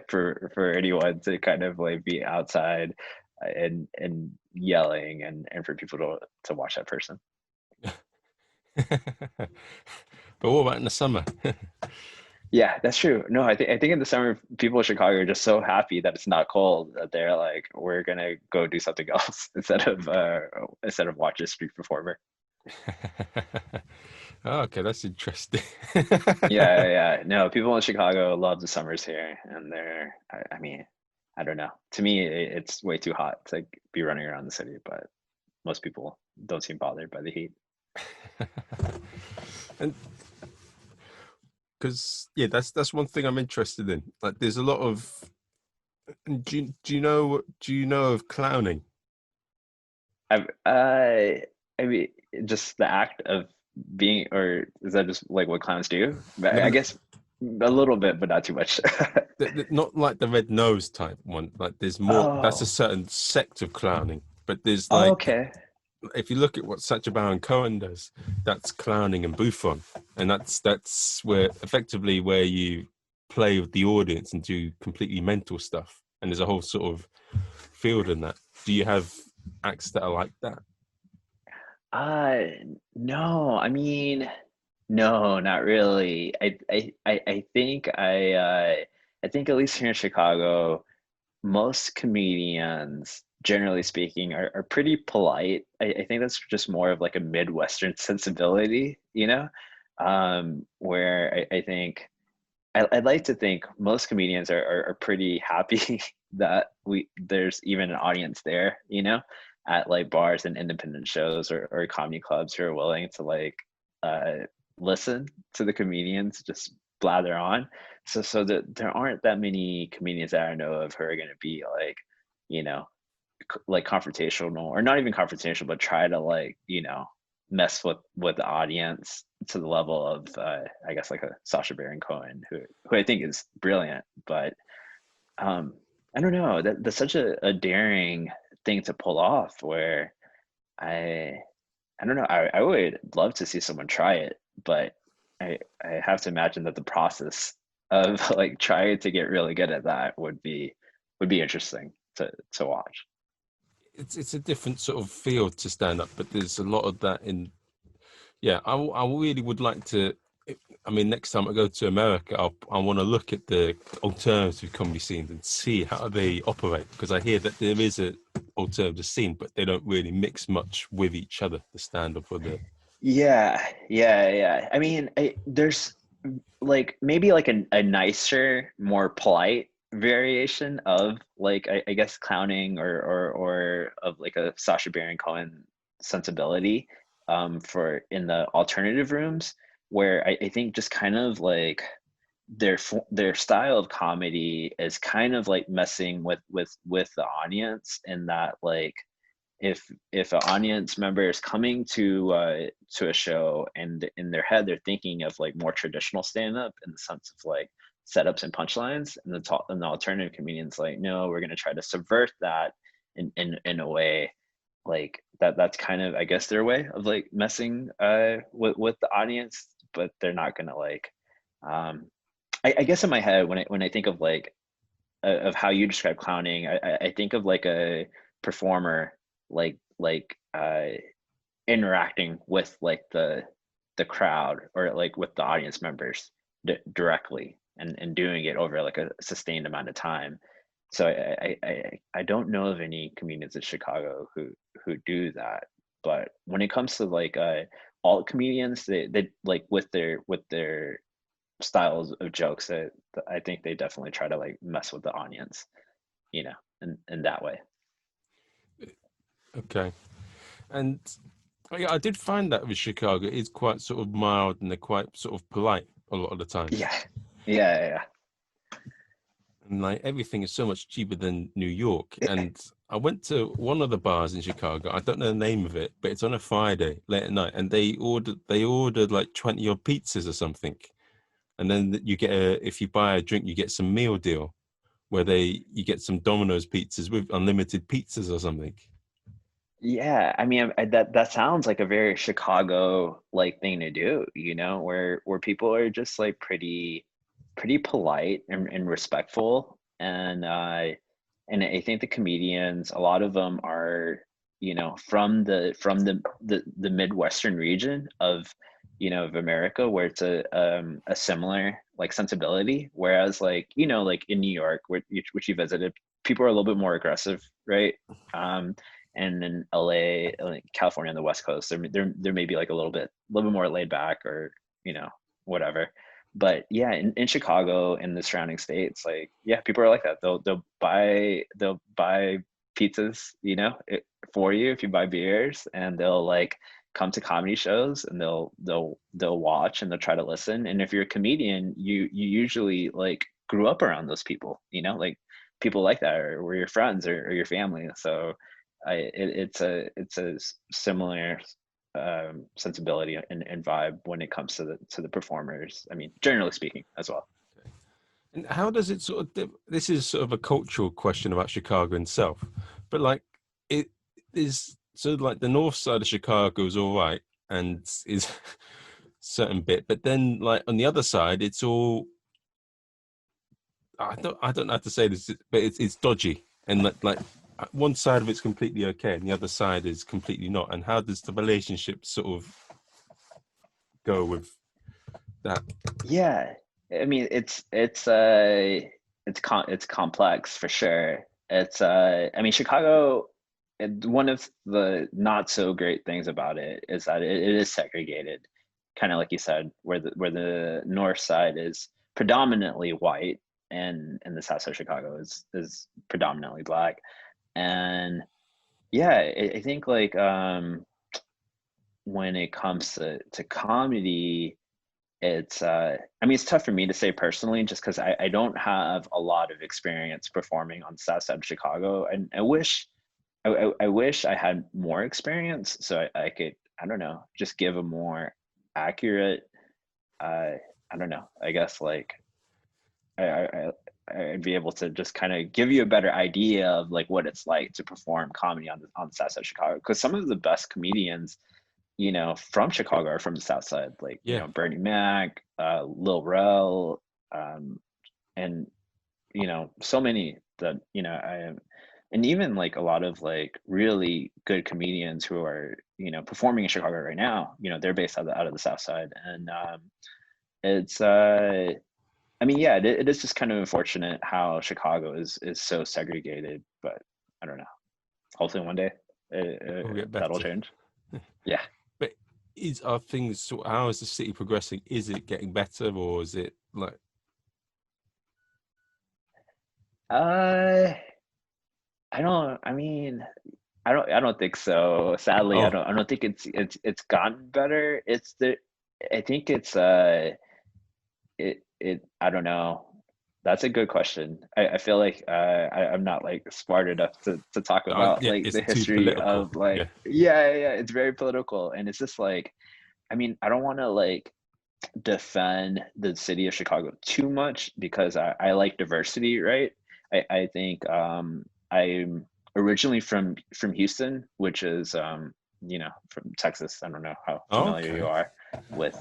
Speaker 2: for anyone to kind of like be outside and yelling and for people to watch that person.
Speaker 1: but what about in the summer?
Speaker 2: Yeah, that's true. No, I think in the summer, people in Chicago are just so happy that it's not cold that they're like, we're gonna go do something else instead of watch a street performer.
Speaker 1: Oh, okay, that's interesting.
Speaker 2: Yeah. No, people in Chicago love the summers here, and I mean, I don't know. To me, it's way too hot to be running around the city, but most people don't seem bothered by the heat.
Speaker 1: And because that's one thing I'm interested in. Like, there's a lot of. Do you know of clowning?
Speaker 2: I mean, just the act of being, or is that just like what clowns do? I guess a little bit, but not too much.
Speaker 1: Not like the red nose type one. Like, there's more. That's a
Speaker 2: Oh,
Speaker 1: certain sect of clowning. But there's like,
Speaker 2: okay.
Speaker 1: if you look at what Sacha Baron Cohen does, that's clowning and bouffon, and that's where effectively where you play with the audience and do completely mental stuff. And there's a whole sort of field in that. Do you have acts that are like that?
Speaker 2: No, I mean, no, not really. I think I think at least here in Chicago, most comedians, generally speaking, are pretty polite. I think that's just more of like a Midwestern sensibility, where I think I'd like to think most comedians are pretty happy that there's even an audience there, at like bars and independent shows or comedy clubs who are willing to like uh, listen to the comedians just blather on. So that there aren't that many comedians that I know of who are going to be like, you know, like confrontational, or not even confrontational, but try to like mess with the audience to the level of I guess like a Sacha Baron Cohen, who I think is brilliant, but I don't know, that's such a daring thing to pull off, where I I don't know, I would love to see someone try it, but I have to imagine that the process of like trying to get really good at that would be interesting to watch.
Speaker 1: It's a different sort of field to stand up, but there's a lot of that in. Yeah, I really would like to. I mean, next time I go to America, I want to look at the alternative comedy scenes and see how they operate, because I hear that there is a alternative scene, but they don't really mix much with each other, the stand-up or the.
Speaker 2: Yeah. I mean, there's like maybe like a nicer, more polite variation of like I guess clowning or of like a Sacha Baron Cohen sensibility for in the alternative rooms, where I think just kind of like their style of comedy is kind of like messing with the audience, in that like if an audience member is coming to a show and in their head they're thinking of like more traditional stand-up in the sense of like setups and punchlines, and the alternative comedians like, no, we're going to try to subvert that in a way like that's kind of, I guess, their way of like messing with the audience, but they're not going to like um I guess in my head when I think of like of how you describe clowning, I think of like a performer like interacting with like the crowd or like with the audience members directly, and doing it over like a sustained amount of time. So I don't know of any comedians in Chicago who do that. But when it comes to like alt comedians, they like with their styles of jokes, that I think they definitely try to like mess with the audience, in that way.
Speaker 1: Okay, and yeah, I did find that with Chicago, it's quite sort of mild and they're quite sort of polite a lot of the times.
Speaker 2: Yeah.
Speaker 1: And like everything is so much cheaper than New York. And I went to one of the bars in Chicago. I don't know the name of it, but it's on a Friday late at night, and they ordered like 20 odd pizzas or something. And then you get if you buy a drink, you get some meal deal where you get some Domino's pizzas with unlimited pizzas or something.
Speaker 2: Yeah, I mean, that sounds like a very Chicago like thing to do, where people are just like pretty polite and respectful, and I think the comedians, a lot of them are, from the Midwestern region of America, where it's a similar like sensibility, whereas like like in New York, which you visited, people are a little bit more aggressive, right? Um, and in LA, like California on the West Coast, there may be like a little bit more laid back, or whatever. But yeah, in Chicago and the surrounding states, like yeah, people are like that. They'll buy pizzas, for you if you buy beers, and they'll like come to comedy shows, and they'll watch, and they'll try to listen. And if you're a comedian, you usually like grew up around those people, like people like that, or were your friends or your family. So it's a similar sensibility and vibe when it comes to the performers. I mean, generally speaking, as well.
Speaker 1: And how does it this is sort of a cultural question about Chicago itself, but like it is sort of like the north side of Chicago is all right and is certain bit, but then like on the other side, it's all, I don't know how to say this, but it's dodgy, and like one side of it's completely okay and the other side is completely not. And how does the relationship sort of go with that?
Speaker 2: Yeah, I mean, it's complex for sure. I mean, Chicago, one of the not so great things about it is that it is segregated, kind of like you said, where the north side is predominantly white, and the south side of Chicago is predominantly black. And yeah, I think like when it comes to comedy, I mean, it's tough for me to say personally, just because I don't have a lot of experience performing on the south side of Chicago, and I wish I had more experience, so I could, I don't know, just give a more accurate, I don't know, I guess like I'd be able to just kind of give you a better idea of like what it's like to perform comedy on the south side of Chicago, because some of the best comedians from Chicago are from the South Side, like,
Speaker 1: Yeah.
Speaker 2: Bernie Mac, Lil Rel, and, so many that, and even like a lot of like really good comedians who are, performing in Chicago right now, they're based out of the South Side. And it's I mean, yeah, it is just kind of unfortunate how Chicago is so segregated, but I don't know. Hopefully one day
Speaker 1: We'll get
Speaker 2: that'll
Speaker 1: better.
Speaker 2: change. Yeah.
Speaker 1: But are things how is the city progressing? Is it getting better, or is it like
Speaker 2: Uh, I mean, I don't think so. Sadly,
Speaker 1: oh
Speaker 2: I don't think it's gotten better. I think it's I don't know. That's a good question. I feel like I'm not like smart enough to talk about
Speaker 1: yeah,
Speaker 2: like
Speaker 1: it's
Speaker 2: the
Speaker 1: too
Speaker 2: history
Speaker 1: political.
Speaker 2: of like,
Speaker 1: Yeah,
Speaker 2: yeah, it's very political. And it's just like, I mean, I don't want to like defend the city of Chicago too much because I like diversity, right? I think I'm originally from Houston, which is from Texas. I don't know how familiar you
Speaker 1: okay,
Speaker 2: are with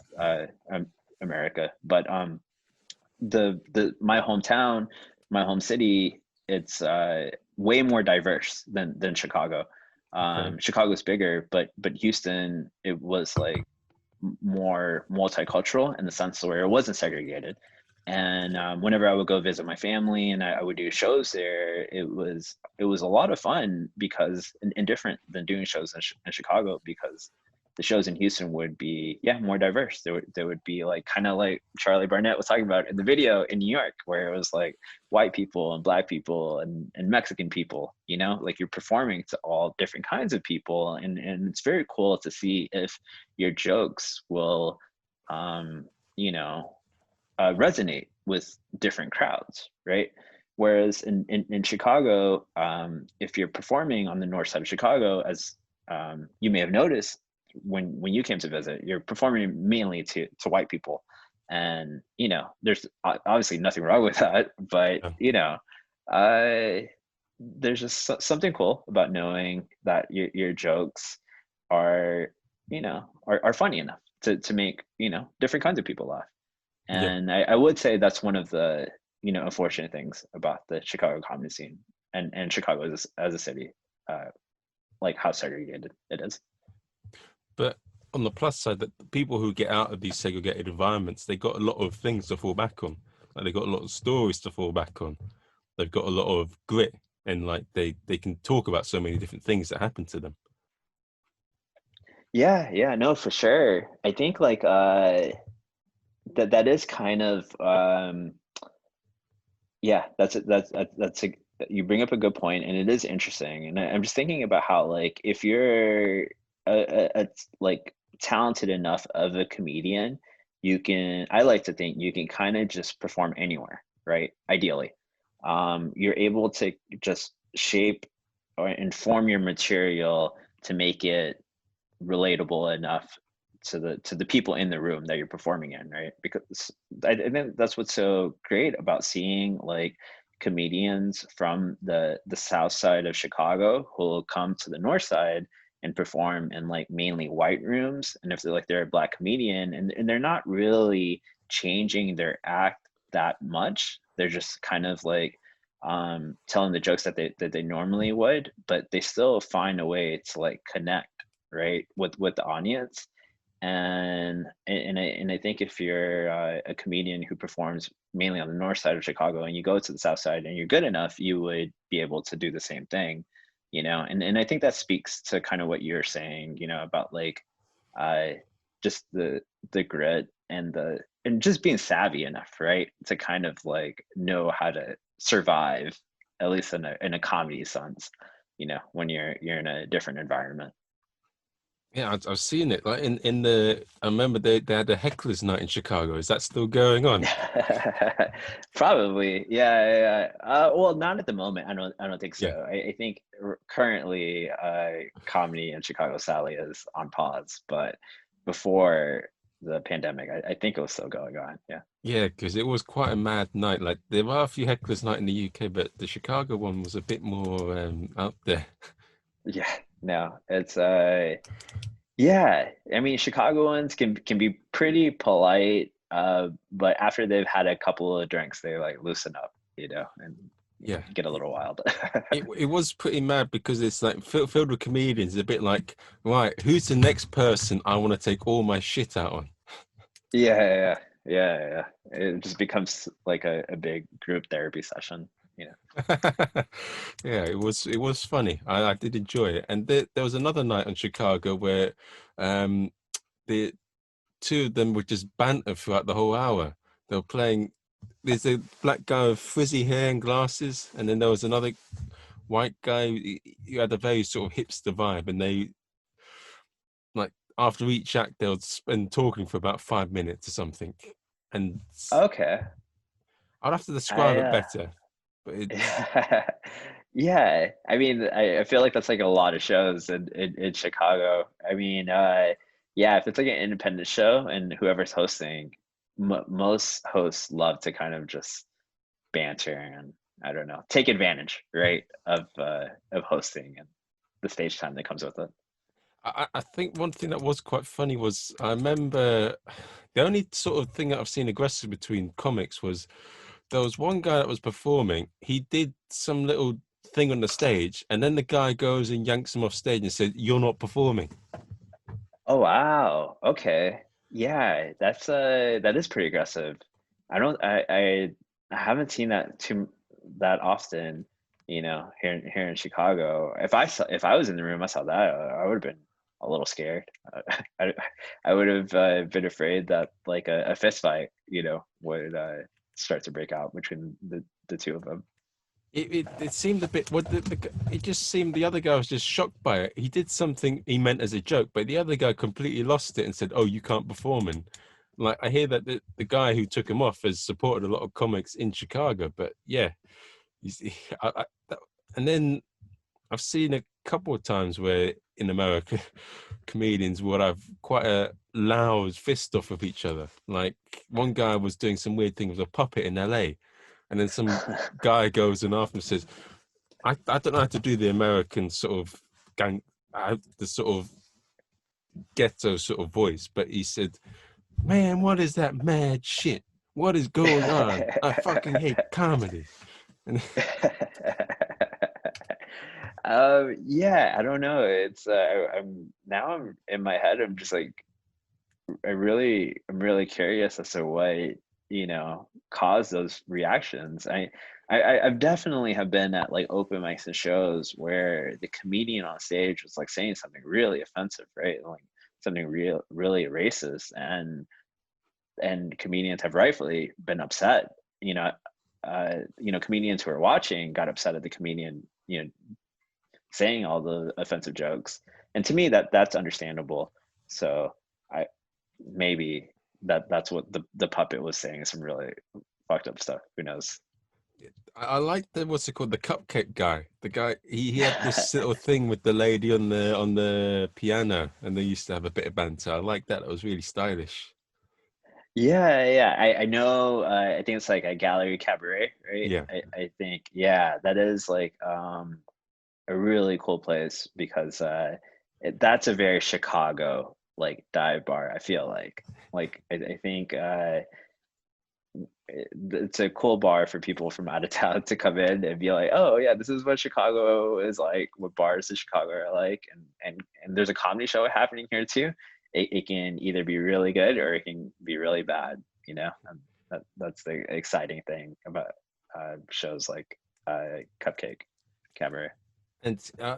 Speaker 2: America, but my hometown, my home city, it's way more diverse than Chicago.
Speaker 1: okay,
Speaker 2: Chicago's bigger, but Houston, it was like more multicultural in the sense where it wasn't segregated. And whenever I would go visit my family and I would do shows there, it was a lot of fun because and different than doing shows in Chicago, because the shows in Houston would be, yeah, more diverse. There would be like kind of like Charlie Barnett was talking about in the video in New York, where it was like white people and black people and Mexican people, like you're performing to all different kinds of people. And it's very cool to see if your jokes will, um, resonate with different crowds, right? Whereas in Chicago, if you're performing on the north side of Chicago, as you may have noticed when you came to visit, you're performing mainly to white people. And, there's obviously nothing wrong with that, but,
Speaker 1: yeah,
Speaker 2: uh, there's just something cool about knowing that your jokes are, are funny enough to make, different kinds of people laugh.
Speaker 1: yeah.
Speaker 2: And I would say that's one of the, unfortunate things about the Chicago comedy scene and Chicago as a city, uh, like how segregated it is.
Speaker 1: But on the plus side, that the people who get out of these segregated environments, they got a lot of things to fall back on. Like they got a lot of stories to fall back on. They've got a lot of grit, and like they can talk about so many different things that happened to them.
Speaker 2: Yeah, no, for sure. I think like that is kind of yeah, that's a you bring up a good point, and it is interesting. And I'm just thinking about how like if you're like talented enough of a comedian, I like to think you can kind of just perform anywhere, right? Ideally, you're able to just shape or inform your material to make it relatable enough to the people in the room that you're performing in, right? Because I think that's what's so great about seeing like comedians from the south side of Chicago who will come to the north side and perform in like mainly white rooms. And if they're a black comedian, and they're not really changing their act that much, they're just kind of like telling the jokes that they normally would, but they still find a way to like connect, right, with the audience. And I think if you're a comedian who performs mainly on the north side of Chicago and you go to the south side and you're good enough, you would be able to do the same thing, and I think that speaks to kind of what you're saying, about like uh just the grit and just being savvy enough, right, to kind of like know how to survive, at least in a comedy sense, when you're in a different environment.
Speaker 1: Yeah, I've seen it. Like in the, I remember they had a heckler's night in Chicago. Is that still going on?
Speaker 2: Probably, yeah. Well, not at the moment. I don't think
Speaker 1: Yeah.
Speaker 2: so. I think currently, comedy in Chicago, Sally, is on pause. But before the pandemic, I think it was still going on. Yeah.
Speaker 1: Yeah, because it was quite a mad night. Like there are a few hecklers night in the UK, but the Chicago one was a bit more out there.
Speaker 2: Yeah. No, it's yeah. I mean, Chicagoans can be pretty polite, but after they've had a couple of drinks, they like loosen up, and
Speaker 1: Yeah.
Speaker 2: get a little wild.
Speaker 1: It was pretty mad because it's like filled with comedians. It's a bit like, right, who's the next person I want to take all my shit out on?
Speaker 2: Yeah. It just becomes like a big group therapy session, you know.
Speaker 1: Yeah, it was funny. I did enjoy it. And there was another night in Chicago where um the two of them would just banter throughout the whole hour. They were playing. There's a black guy with frizzy hair and glasses, and then there was another white guy who had a very sort of hipster vibe, and they, like, after each act they would spend talking for about 5 minutes or something. And
Speaker 2: Okay.
Speaker 1: I'd have to describe
Speaker 2: I
Speaker 1: it better, but it,
Speaker 2: yeah, I mean, I feel like that's like a lot of shows in Chicago. I mean, yeah, if it's like an independent show and whoever's hosting, most hosts love to kind of just banter and I don't know, take advantage, right, of hosting and the stage time that comes with it.
Speaker 1: I think one thing that was quite funny was, I remember the only sort of thing that I've seen aggressive between comics was there was one guy that was performing. He did some little thing on the stage, and then the guy goes and yanks him off stage and said, "You're not performing."
Speaker 2: Oh wow. Okay. Yeah, that is pretty aggressive. I haven't seen that often, here in Chicago. If I was in the room, I saw that, I would have been a little scared. I I would have been afraid that like a fist fight, would start to break out between the two of them.
Speaker 1: It seemed a bit. What it just seemed the other guy was just shocked by it. He did something he meant as a joke, but the other guy completely lost it and said, "Oh, you can't perform." And like, I hear that the guy who took him off has supported a lot of comics in Chicago. But yeah, that, and then I've seen a couple of times where in America comedians would have quite a loud fist off of each other. Like, one guy was doing some weird thing with a puppet in LA, and then some guy goes and after him says, I don't know how to do the American sort of the sort of ghetto sort of voice, but he said, "Man, what is that mad shit? What is going on? I fucking hate comedy." And
Speaker 2: Yeah, I don't know. I'm in my head. I'm just like I'm really curious as to what caused those reactions. I've definitely have been at like open mics and shows where the comedian on stage was like saying something really offensive, right? Like something really racist, and comedians have rightfully been upset. Comedians who are watching got upset at the comedian, saying all the offensive jokes, and to me that's understandable. So I maybe that's what the puppet was saying, some really fucked up stuff. Who knows?
Speaker 1: I like the, what's it called, the cupcake guy. The guy, he had this little thing with the lady on the piano, and they used to have a bit of banter. I like that. It was really stylish.
Speaker 2: Yeah. I know. I think it's like a gallery cabaret, right?
Speaker 1: Yeah.
Speaker 2: I think, yeah, that is like a really cool place because that's a very Chicago like dive bar. I feel like I think it's a cool bar for people from out of town to come in and be like, oh yeah, this is what Chicago is like, what bars in Chicago are like, and there's a comedy show happening here too. It can either be really good or it can be really bad, and that's the exciting thing about shows like Cupcake Cabaret.
Speaker 1: And I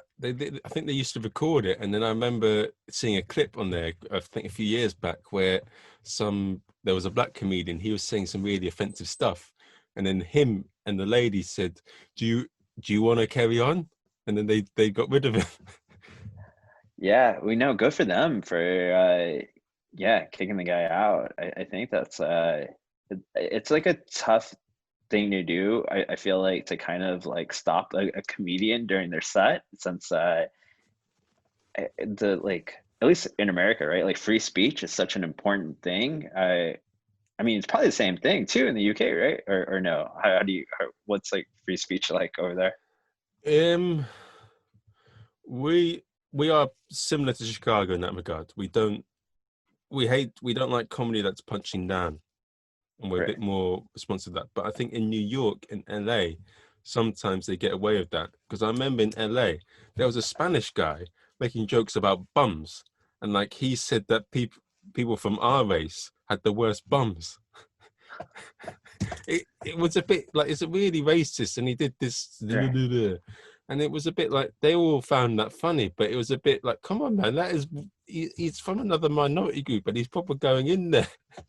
Speaker 1: think they used to record it, and then I remember seeing a clip on there, I think a few years back, where there was a black comedian. He was saying some really offensive stuff, and then him and the lady said, "Do you want to carry on?" And then they got rid of it.
Speaker 2: Yeah, we know. Good for them for yeah, kicking the guy out. I think that's it's like a tough thing to do. I feel like to kind of like stop a comedian during their set, since the like at least in America, right? Like free speech is such an important thing. I mean, it's probably the same thing too in the UK, right? Or no? What's like free speech like over there?
Speaker 1: Um, we we are similar to Chicago in that regard. We don't like comedy that's punching down, and we're a
Speaker 2: Right.
Speaker 1: bit more responsive to that. But I think in New York and LA, sometimes they get away with that. Because I remember in LA, there was a Spanish guy making jokes about bums, and like he said that people from our race had the worst bums. It was a bit like, it's really racist, and he did this,
Speaker 2: Right.
Speaker 1: and it was a bit like they all found that funny, but it was a bit like, come on, man, that is he's from another minority group, and he's probably going in there.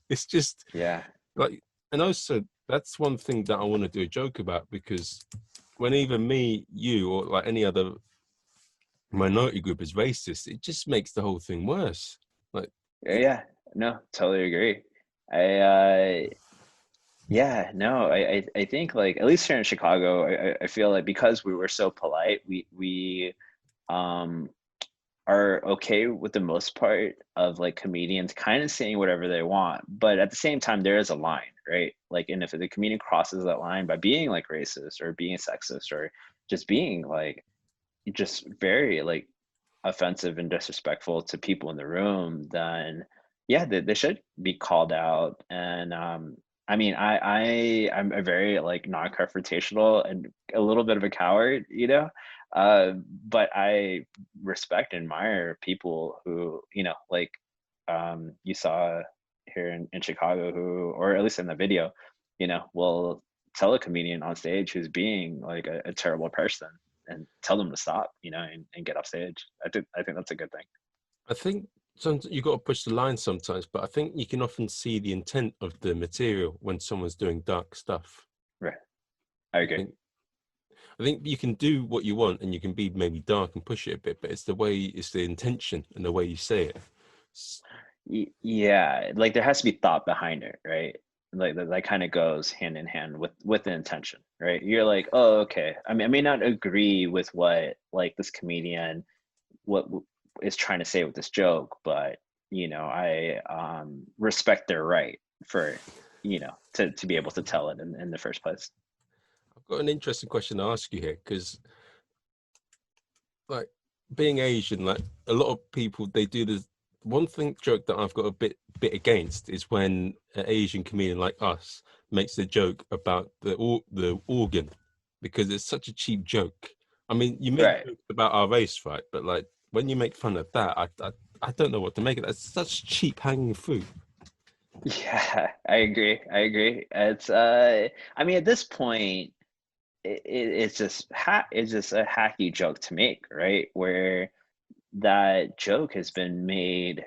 Speaker 1: It's just
Speaker 2: Yeah.
Speaker 1: like, and also that's one thing that I want to do a joke about, because when even me, you, or like any other minority group is racist, it just makes the whole thing worse. Like,
Speaker 2: Yeah. No, totally agree. Yeah, no, I think like at least here in Chicago, I feel like because we were so polite, we um are okay with the most part of like comedians kind of saying whatever they want, but at the same time there is a line, right? Like, and if the comedian crosses that line by being like racist or being sexist or just being like just very like offensive and disrespectful to people in the room, then yeah, they should be called out. And I mean, I'm a very like non-confrontational and a little bit of a coward, you know. But I respect and admire people who, you know, like you saw here in Chicago, who, or at least in the video, you know, will tell a comedian on stage who's being like a terrible person and tell them to stop, you know, and get off stage. I think that's a good thing.
Speaker 1: I think sometimes you got to push the line sometimes, but I think you can often see the intent of the material when someone's doing dark stuff.
Speaker 2: Right. I
Speaker 1: I
Speaker 2: agree.
Speaker 1: think, I think you can do what you want, and you can be maybe dark and push it a bit, but it's the way, it's the intention and the way you say it.
Speaker 2: Yeah, like there has to be thought behind it, right? Like that kind of goes hand in hand with the intention, right? You're like, oh, okay. I mean, I may not agree with what like this comedian is trying to say with this joke, but you know, I respect their right for, you know, to be able to tell it in the first place.
Speaker 1: I've got an interesting question to ask you here, because like being Asian, like a lot of people, they do this one thing joke that I've got a bit against is when an Asian comedian like us makes the joke about the organ, because it's such a cheap joke. I mean, you make
Speaker 2: Right.
Speaker 1: jokes about our race, right? But like when you make fun of that, I don't know what to make of that. It's such cheap hanging fruit.
Speaker 2: Yeah, I agree. I agree. It's I mean, at this point it's just it's just a hacky joke to make, right? Where that joke has been made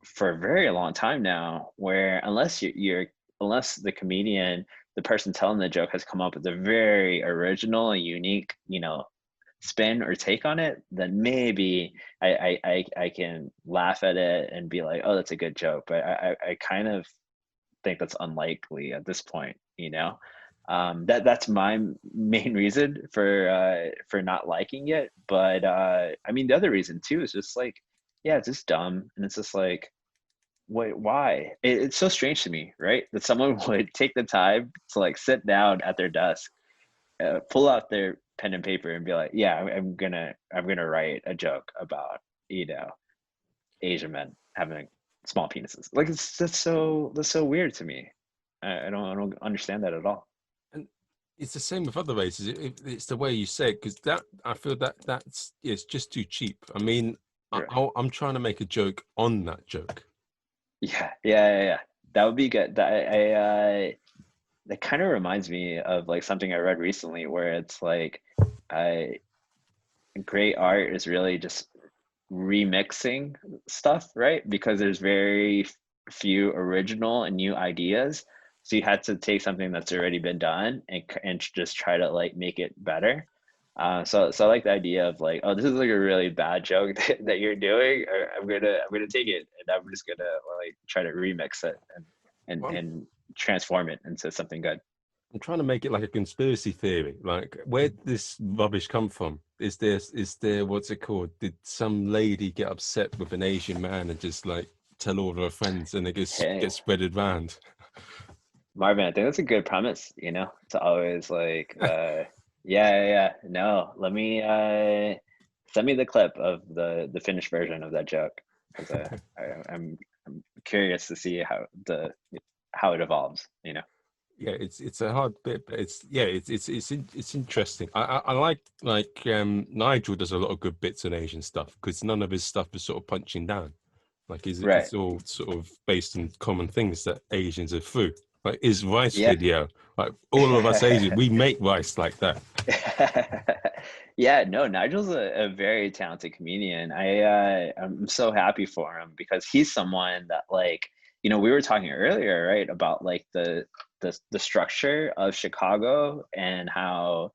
Speaker 2: for a very long time now, where unless unless the comedian, the person telling the joke, has come up with a very original and unique, you know, spin or take on it, then maybe I can laugh at it and be like, oh, that's a good joke. But I kind of think that's unlikely at this point, you know. That's my main reason for not liking it. But I mean, the other reason too is just like, yeah, it's just dumb, and it's just like, wait, why? It's so strange to me, right? That someone would take the time to like sit down at their desk, pull out their pen and paper, and be like, yeah, I'm gonna write a joke about, you know, Asian men having small penises. Like it's that's so weird to me. I don't understand that at all.
Speaker 1: And it's the same with other races. It's the way you say it, because that, I feel that that's, it's just too cheap. I mean,
Speaker 2: Right.
Speaker 1: I'm trying to make a joke on that joke.
Speaker 2: Yeah. That would be good. That kind of reminds me of like something I read recently, where it's like, I great art is really just remixing stuff, right? Because there's very few original and new ideas. So you had to take something that's already been done and just try to like make it better. So I like the idea of like, oh, this is like a really bad joke that you're doing. Or I'm gonna take it and I'm just gonna like try to remix it
Speaker 1: Well,
Speaker 2: and transform it into something good.
Speaker 1: I'm trying to make it like a conspiracy theory. Like, where did this rubbish come from? Is there what's it called? Did some lady get upset with an Asian man and just like tell all of her friends, and it
Speaker 2: Hey,
Speaker 1: gets spreaded around?
Speaker 2: Marvin, I think that's a good premise, you know, to always like, yeah. No, let me send me the clip of the finished version of that joke, because I'm curious to see how it evolves, you know.
Speaker 1: Yeah, it's a hard bit, but it's interesting. I like Nigel does a lot of good bits on Asian stuff because none of his stuff is sort of punching down. Like
Speaker 2: Right.
Speaker 1: it's all sort of based on common things that Asians are through. Like his rice
Speaker 2: Yeah.
Speaker 1: video, like all of us Asians, we make rice like that.
Speaker 2: Yeah, no, Nigel's a very talented comedian. I'm so happy for him because he's someone that like, we were talking earlier, right, about like the structure of Chicago and how,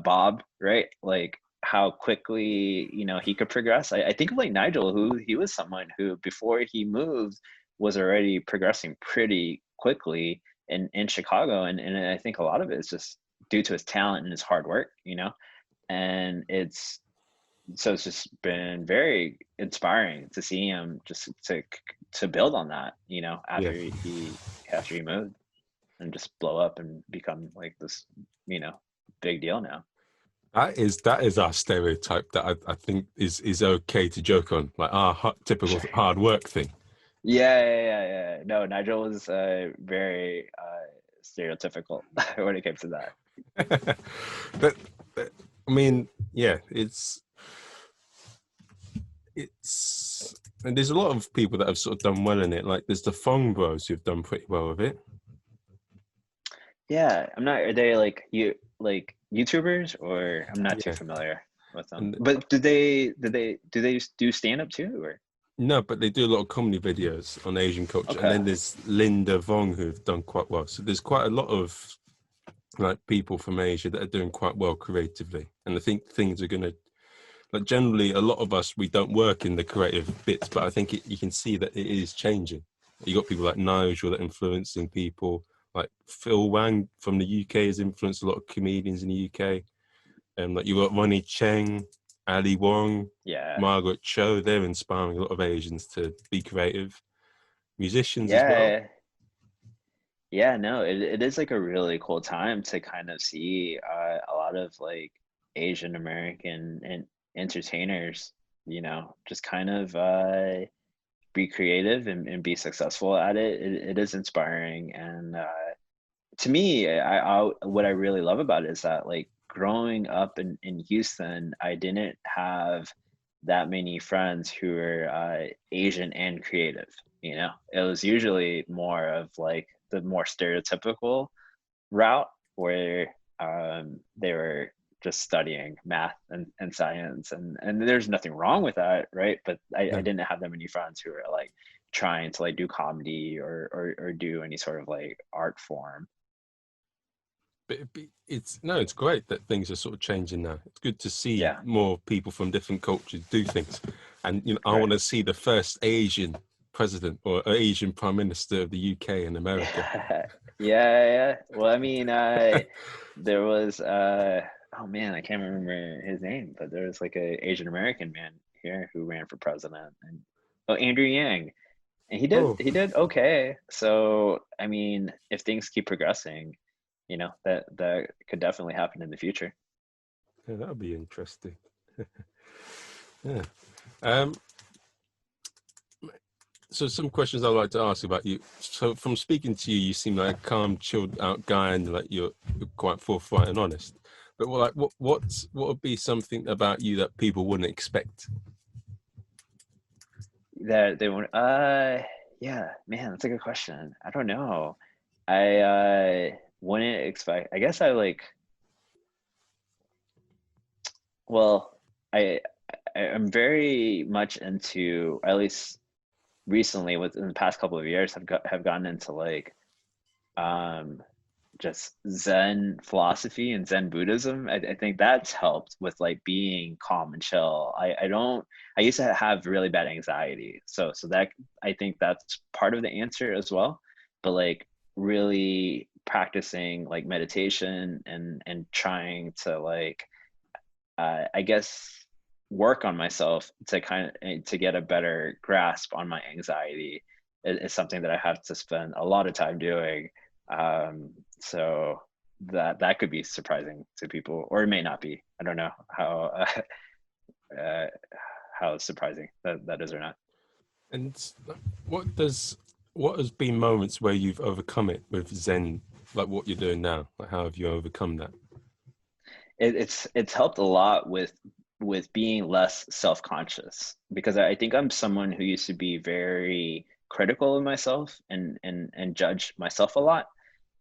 Speaker 2: Bob, right, like how quickly, he could progress. I think of like Nigel, who he was someone who before he moved was already progressing pretty quickly in Chicago. And I think a lot of it is just due to his talent and his hard work, and it's just been very inspiring to see him just to build on that,
Speaker 1: Yeah,
Speaker 2: after he moved and just blow up and become like this, big deal now.
Speaker 1: that is our stereotype that I think is okay to joke on, like our typical
Speaker 2: Sure.
Speaker 1: hard work thing.
Speaker 2: Yeah. No, Nigel was very stereotypical when it came to that.
Speaker 1: but, I mean, yeah, and there's a lot of people that have sort of done well in it. Like there's the Fong Bros who've done pretty well with it.
Speaker 2: Yeah, are they like YouTubers, or I'm not too
Speaker 1: Yeah,
Speaker 2: familiar with them.
Speaker 1: and
Speaker 2: But do they do stand up too, or?
Speaker 1: no, but they do a lot of comedy videos on Asian culture. And
Speaker 2: Okay.
Speaker 1: then there's Linda Vong who've done quite well. So there's quite a lot of like people from Asia that are doing quite well creatively. And I think things are gonna, like, generally a lot of us, we don't work in the creative bits, but I think you can see that it is changing. You got people like Nigel that are influencing people, like Phil Wang from the UK has influenced a lot of comedians in the UK. And like you got Ronnie Cheng, Ali Wong,
Speaker 2: Yeah.
Speaker 1: Margaret Cho, they're inspiring a lot of Asians to be creative. Musicians as well.
Speaker 2: Yeah. Yeah, no, it is like a really cool time to kind of see a lot of like Asian American and entertainers, just kind of be creative and be successful at it. It is inspiring. And to me, what I really love about it is that like growing up in Houston, I didn't have that many friends who were Asian and creative. It was usually more of like the more stereotypical route where they were just studying math and science, and there's nothing wrong with that, right? But I
Speaker 1: No,
Speaker 2: didn't have that many friends who were like trying to like do comedy or do any sort of like art form.
Speaker 1: but it's great that things are sort of changing now. It's good to see
Speaker 2: Yeah.
Speaker 1: more people from different cultures do things. And I
Speaker 2: Right.
Speaker 1: want to see the first Asian president or Asian prime minister of the UK and America.
Speaker 2: Yeah. Well, I mean, there was oh man, I can't remember his name, but there was like a Asian American man here who ran for president, and Andrew Yang, and he did
Speaker 1: Oh,
Speaker 2: he did okay. So I mean, if things keep progressing, that could definitely happen in the future.
Speaker 1: yeah, that'll be interesting. Yeah. Um, so some questions I'd like to ask about you. So from speaking to you, you seem like a calm, chilled out guy, and like you're quite forthright and honest. But what would be something about you that people wouldn't expect?
Speaker 2: That they want yeah, man, that's a good question. I don't know. I wouldn't expect, I guess I like, well, I I'm very much into, at least recently within the past couple of years, have gotten into like um just Zen philosophy and Zen Buddhism. I think that's helped with like being calm and chill. I used to have really bad anxiety. So that, I think that's part of the answer as well. But like really practicing like meditation and trying to like I guess work on myself to to get a better grasp on my anxiety is something that I have to spend a lot of time doing. So that could be surprising to people, or it may not be. I don't know uh, how surprising that is or not.
Speaker 1: And what does what has been moments where you've overcome it with Zen, like what you're doing now? Like how have you overcome that?
Speaker 2: It's helped a lot with being less self-conscious, because I think I'm someone who used to be very critical of myself and judge myself a lot.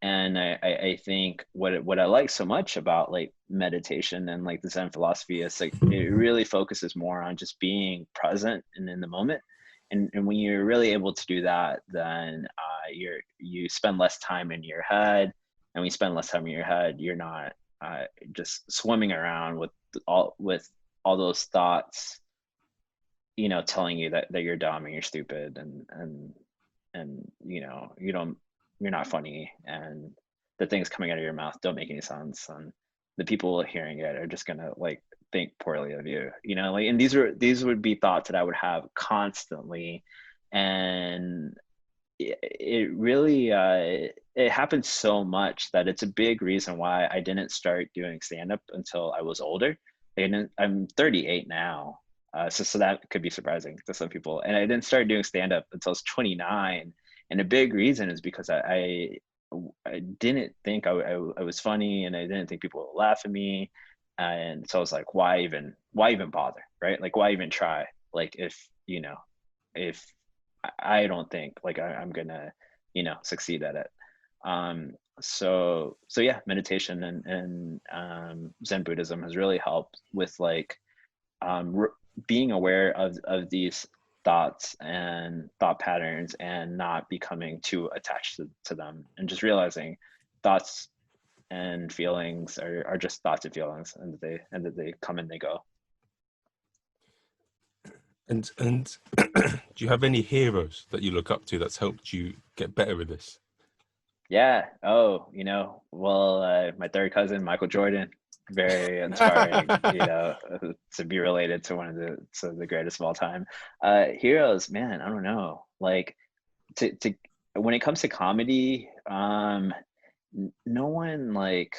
Speaker 2: And I think what I like so much about like meditation and like the Zen philosophy is like it really focuses more on just being present and in the moment. And when you're really able to do that, then you spend less time in your head. And when you spend less time in your head, you're not just swimming around with all those thoughts, telling you that you're dumb and you're stupid and you're not funny, and the things coming out of your mouth don't make any sense, and the people hearing it are just gonna like think poorly of you, like, and these would be thoughts that I would have constantly. And it really it happened so much that it's a big reason why I didn't start doing stand-up until I was older. And I'm 38 now, so that could be surprising to some people. And I didn't start doing stand-up until I was 29, and a big reason is because I didn't think I was funny, and I didn't think people would laugh at me. And so I was like, why even bother, right? Like, why even try? Like, if I don't think like I'm gonna, succeed at it. So yeah, meditation and Zen Buddhism has really helped with like being aware of these thoughts and thought patterns, and not becoming too attached to them, and just realizing thoughts and feelings are just thoughts and feelings, and that they come and they go.
Speaker 1: And do you have any heroes that you look up to that's helped you get better with this?
Speaker 2: Yeah. Oh, well, my third cousin, Michael Jordan, very inspiring, to be related to the greatest of all time. Heroes, man, I don't know. Like, to when it comes to comedy, no one like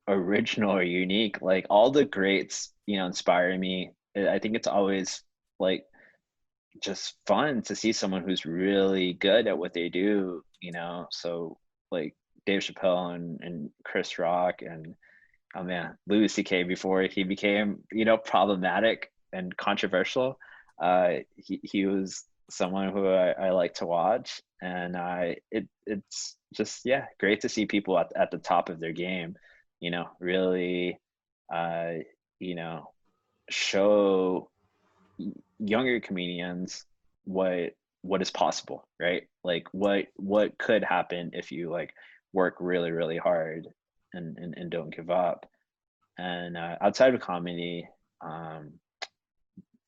Speaker 2: original or unique. Like, all the greats, inspire me. I think it's always like just fun to see someone who's really good at what they do, so like Dave Chappelle and Chris Rock, and oh man, Louis CK, before he became, problematic and controversial. He was someone who I like to watch, and it's just, yeah, great to see people at the top of their game, really, uh, you know, show younger comedians what is possible, right? Like, what could happen if you like work really, really hard and don't give up. And outside of comedy, um,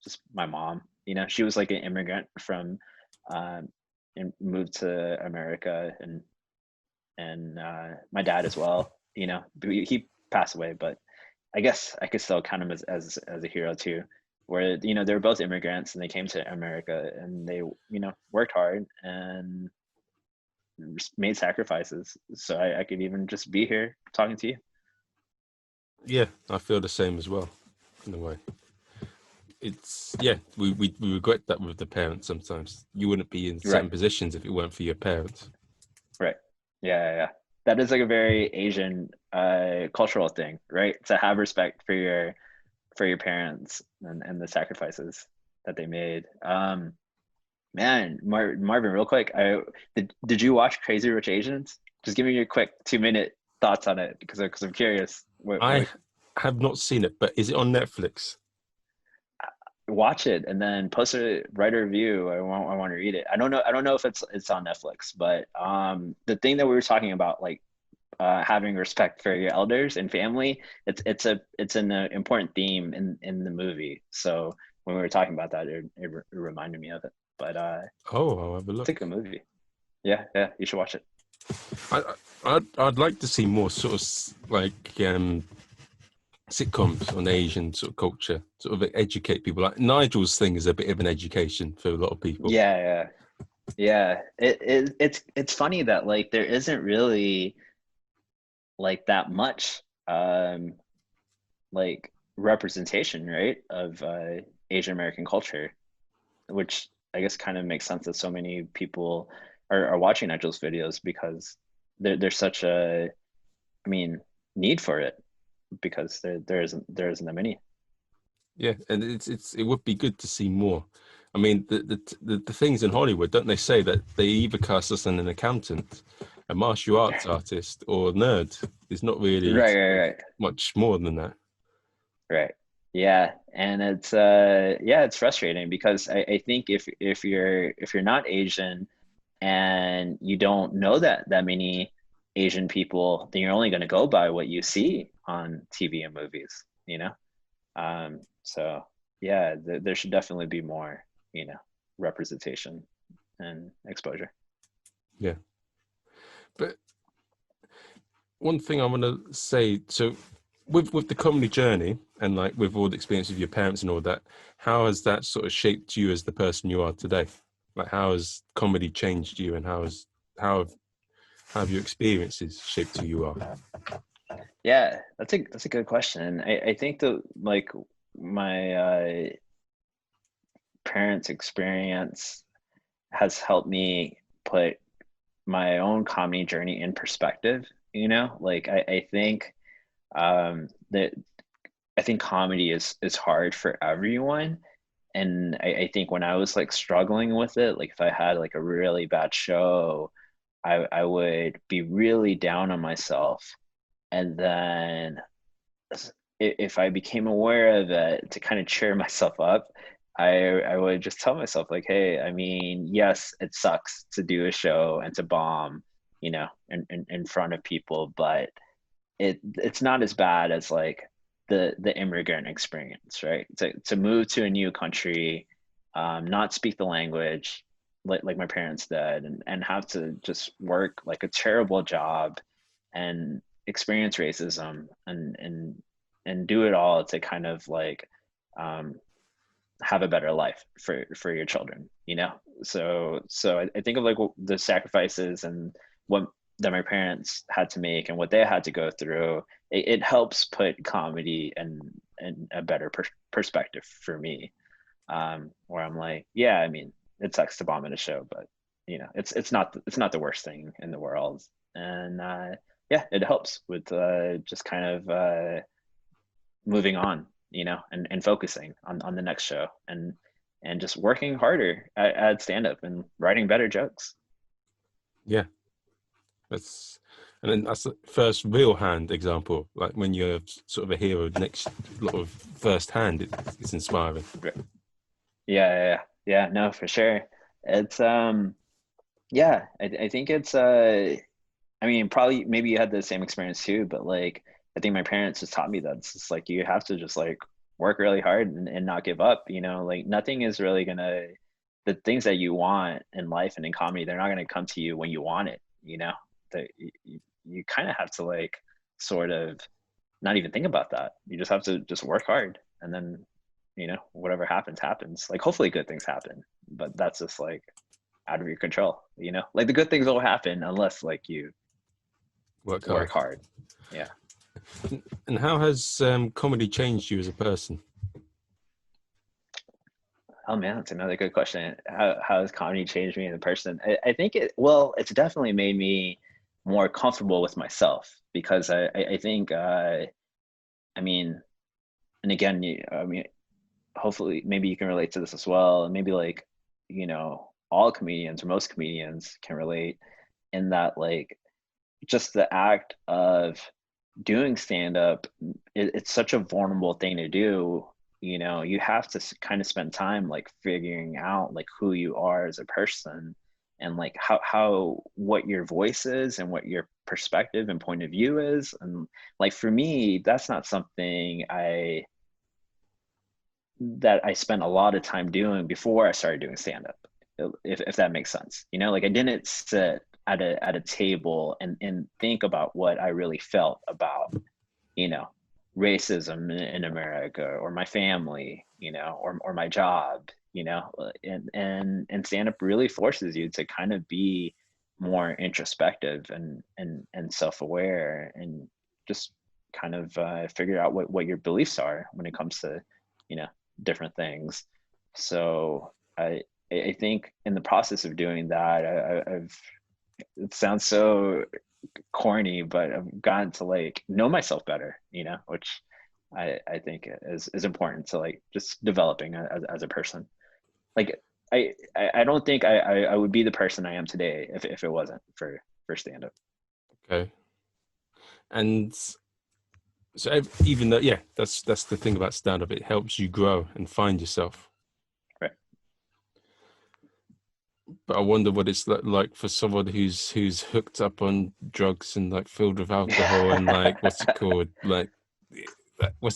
Speaker 2: just my mom, she was like an immigrant from and moved to America, and my dad as well. He passed away, but I guess I could still count him as a hero too. Where they were both immigrants, and they came to America, and they worked hard and made sacrifices, so I could even just be here talking to you.
Speaker 1: Yeah, I feel the same as well, in a way. It's, yeah, we regret that with the parents sometimes. You wouldn't be in certain
Speaker 2: Right.
Speaker 1: positions if it weren't for your parents.
Speaker 2: Right. Yeah. That is like a very Asian cultural thing, right? To have respect for your parents and the sacrifices that they made. Man, Marvin, real quick, did you watch Crazy Rich Asians? Just give me your quick 2-minute thoughts on it, because I'm curious.
Speaker 1: I have not seen it, but is it on Netflix?
Speaker 2: Watch it and then write a review. I want to read it. I don't know if it's on Netflix, but the thing that we were talking about, like having respect for your elders and family, it's an important theme in the movie. So when we were talking about that, it reminded me of it. But
Speaker 1: I'll have a look.
Speaker 2: it's a good movie. Yeah, you should watch it.
Speaker 1: I'd like to see more sort of like sitcoms on Asian sort of culture, sort of educate people. Like Nigel's thing is a bit of an education for a lot of people.
Speaker 2: Yeah. It's funny that like there isn't really like that much like representation, right, of Asian American culture, which I guess kind of makes sense that so many people are watching Nigel's videos because there's such a, I mean, need for it, because there isn't that many.
Speaker 1: Yeah, and it would be good to see more. I mean, the things in Hollywood, don't they say that they either cast us as an accountant, a martial arts artist, or a nerd? It's not really
Speaker 2: Right.
Speaker 1: much more than that.
Speaker 2: Right. Yeah. And it's yeah, it's frustrating because I think if you're not Asian and you don't know that many Asian people, then you're only going to go by what you see on TV and movies, you know? So yeah, there should definitely be more, representation and exposure.
Speaker 1: Yeah, but one thing I want to say, so with the comedy journey and like with all the experience of your parents and all that, how has that sort of shaped you as the person you are today? Like, how has comedy changed you, and how have your experiences shaped who you are?
Speaker 2: Yeah, that's a good question. I think that like my parents' experience has helped me put my own comedy journey in perspective. Like I think that I think comedy is hard for everyone. And I think when I was like struggling with it, like if I had like a really bad show, I would be really down on myself. And then if I became aware of it, to kind of cheer myself up, I would just tell myself like, hey, I mean, yes, it sucks to do a show and to bomb, in front of people, but it's not as bad as like the immigrant experience, right? To move to a new country, not speak the language like my parents did, and have to just work like a terrible job and experience racism and do it all to kind of like um, have a better life for your children. So I think of like the sacrifices and what that my parents had to make and what they had to go through. It helps put comedy in a better perspective for me, where I'm like, yeah, I mean, it sucks to bomb at a show, but it's not the worst thing in the world. And yeah, it helps with just kind of moving on, and focusing on the next show, and just working harder at stand up and writing better jokes.
Speaker 1: Yeah, and then that's the first real hand example, like when you're sort of a hero next lot of first hand, it's inspiring.
Speaker 2: Yeah, no, for sure. It's yeah, I think it's I mean, probably maybe you had the same experience too, but like I think my parents just taught me that it's just like you have to just like work really hard and not give up. Like nothing is really gonna, the things that you want in life and in comedy, they're not gonna come to you when you want it. That you kind of have to like sort of not even think about that. You just have to just work hard, and then whatever happens. Like hopefully good things happen, but that's just like out of your control. Like the good things will happen unless like you
Speaker 1: Work hard.
Speaker 2: work hard. Yeah.
Speaker 1: And how has comedy changed you as a person?
Speaker 2: Oh man, that's another good question. How has comedy changed me as a person? I think it's definitely made me more comfortable with myself, because I think I mean, and again, I mean, hopefully maybe you can relate to this as well, and maybe like all comedians or most comedians can relate, in that like just the act of doing stand up, it's such a vulnerable thing to do. You have to kind of spend time like figuring out like who you are as a person, and like how what your voice is and what your perspective and point of view is. And like for me, that's not something I spent a lot of time doing before I started doing stand up, if that makes sense. Like I didn't sit at a table and think about what I really felt about, you know, racism in America, or my family, or my job, and stand up really forces you to kind of be more introspective and self-aware, and just kind of figure out what your beliefs are when it comes to, you know, different things. So I think in the process of doing that, I've it sounds so corny, but I've gotten to like know myself better, which I think is important to like just developing as a person. Like I don't think I would be the person I am today if it wasn't for stand up.
Speaker 1: Okay. And so even though, yeah, that's the thing about stand up. It helps you grow and find yourself.
Speaker 2: Right.
Speaker 1: But I wonder what it's like for someone who's hooked up on drugs and like filled with alcohol and like what's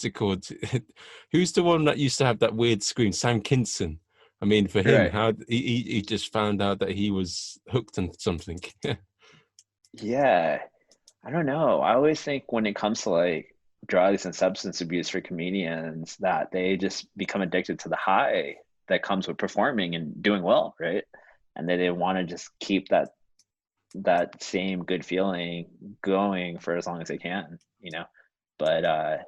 Speaker 1: it called? Who's the one that used to have that weird scream? Sam Kinison. I mean, for him,
Speaker 2: Right.
Speaker 1: how he just found out that he was hooked on something.
Speaker 2: Yeah. I don't know. I always think when it comes to like drugs and substance abuse for comedians that they just become addicted to the high that comes with performing and doing well, right? And they want to just keep that same good feeling going for as long as they can. But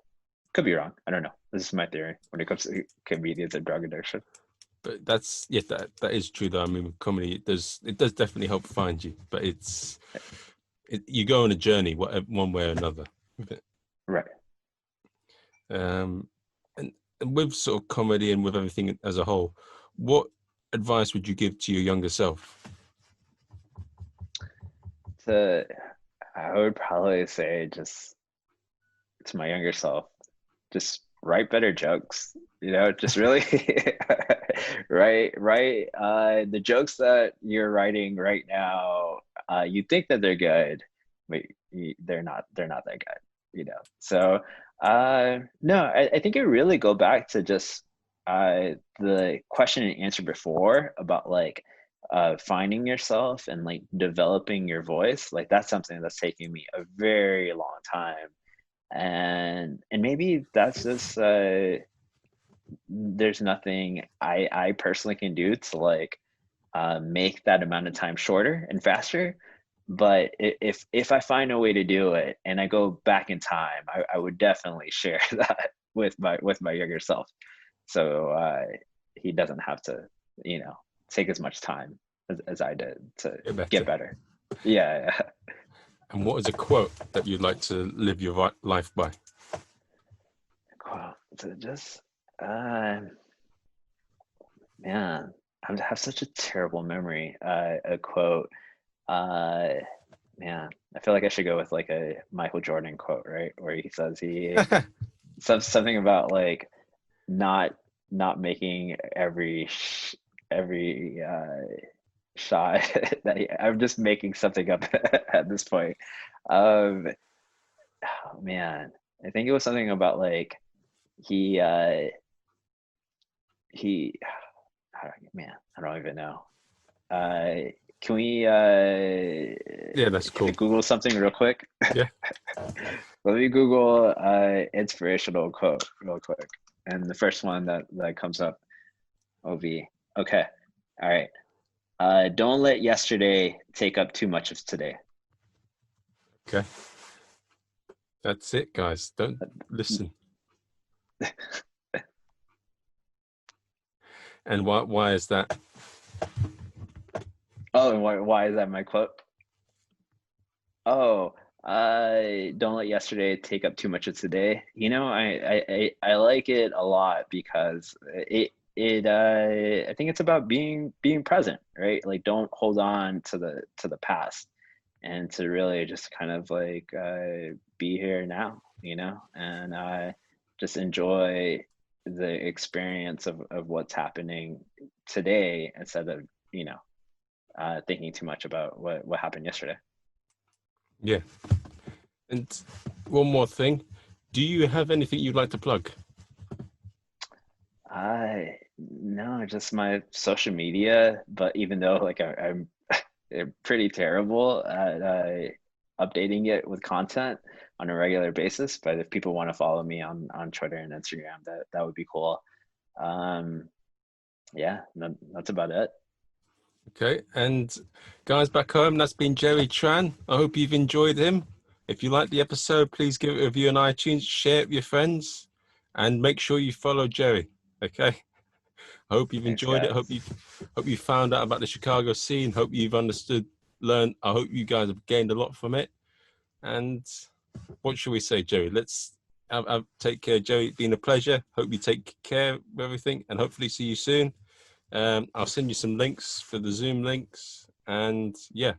Speaker 2: could be wrong. I don't know. This is my theory when it comes to comedians and drug addiction.
Speaker 1: But that's, yeah, that is true though. I mean, with comedy, it does definitely help find you, but you go on a journey, one way or another with it.
Speaker 2: Right.
Speaker 1: And with sort of comedy and with everything as a whole, what advice would you give to your younger self?
Speaker 2: I would probably say just to my younger self, just write better jokes, just really write the jokes that you're writing right now. You think that they're good, but they're not that good. So no, I think it really go back to just the question and answer before about like finding yourself and like developing your voice. Like that's something that's taking me a very long time, and maybe that's just there's nothing I personally can do to like make that amount of time shorter and faster. But if I find a way to do it and I go back in time, I would definitely share that with my younger self, so he doesn't have to take as much time as I did to get better. Yeah.
Speaker 1: And what is a quote that you'd like to live your life by?
Speaker 2: Wow. So just, man, I have such a terrible memory. A quote, man, I feel like I should go with like a Michael Jordan quote, right? Where he says something about like not making every shot that I'm just making something up at this point. Oh man, I think it was something about like he man, I don't even know. Can we
Speaker 1: yeah, that's cool.
Speaker 2: can I Google something real quick?
Speaker 1: Yeah.
Speaker 2: Let me Google inspirational quote real quick. And the first one that comes up will be, okay, all right. Don't let yesterday take up too much of today.
Speaker 1: Okay. That's it, guys. Don't listen. And why is that?
Speaker 2: Oh, and why is that my quote? Oh, don't let yesterday take up too much of today. I like it a lot because I think it's about being present, right? Like don't hold on to the past, and to really just kind of like be here now, and just enjoy the experience of what's happening today instead of thinking too much about what happened yesterday.
Speaker 1: Yeah. And one more thing, do you have anything you'd like to plug?
Speaker 2: No, just my social media, but even though like I'm pretty terrible at updating it with content on a regular basis, but if people want to follow me on Twitter and Instagram, that would be cool. Yeah, that's about it.
Speaker 1: Okay, and guys back home, that's been Jerry Tran. I hope you've enjoyed him. If you like the episode, please give it a review on iTunes, share it with your friends, and make sure you follow Jerry. Okay, Hope you've
Speaker 2: Thanks,
Speaker 1: enjoyed it.
Speaker 2: guys.
Speaker 1: Hope you found out about the Chicago scene. Hope you've understood, learned. I hope you guys have gained a lot from it. And what should we say, Joey? Let's take care, Joey. It's been a pleasure. Hope you take care of everything, and hopefully see you soon. I'll send you some links for the Zoom links, and yeah,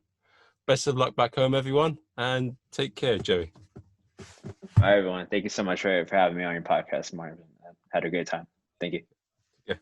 Speaker 1: best of luck back home, everyone, and take care, Joey.
Speaker 2: Bye, everyone. Thank you so much for having me on your podcast, Marvin. I had a great time. Thank you.
Speaker 1: Yeah.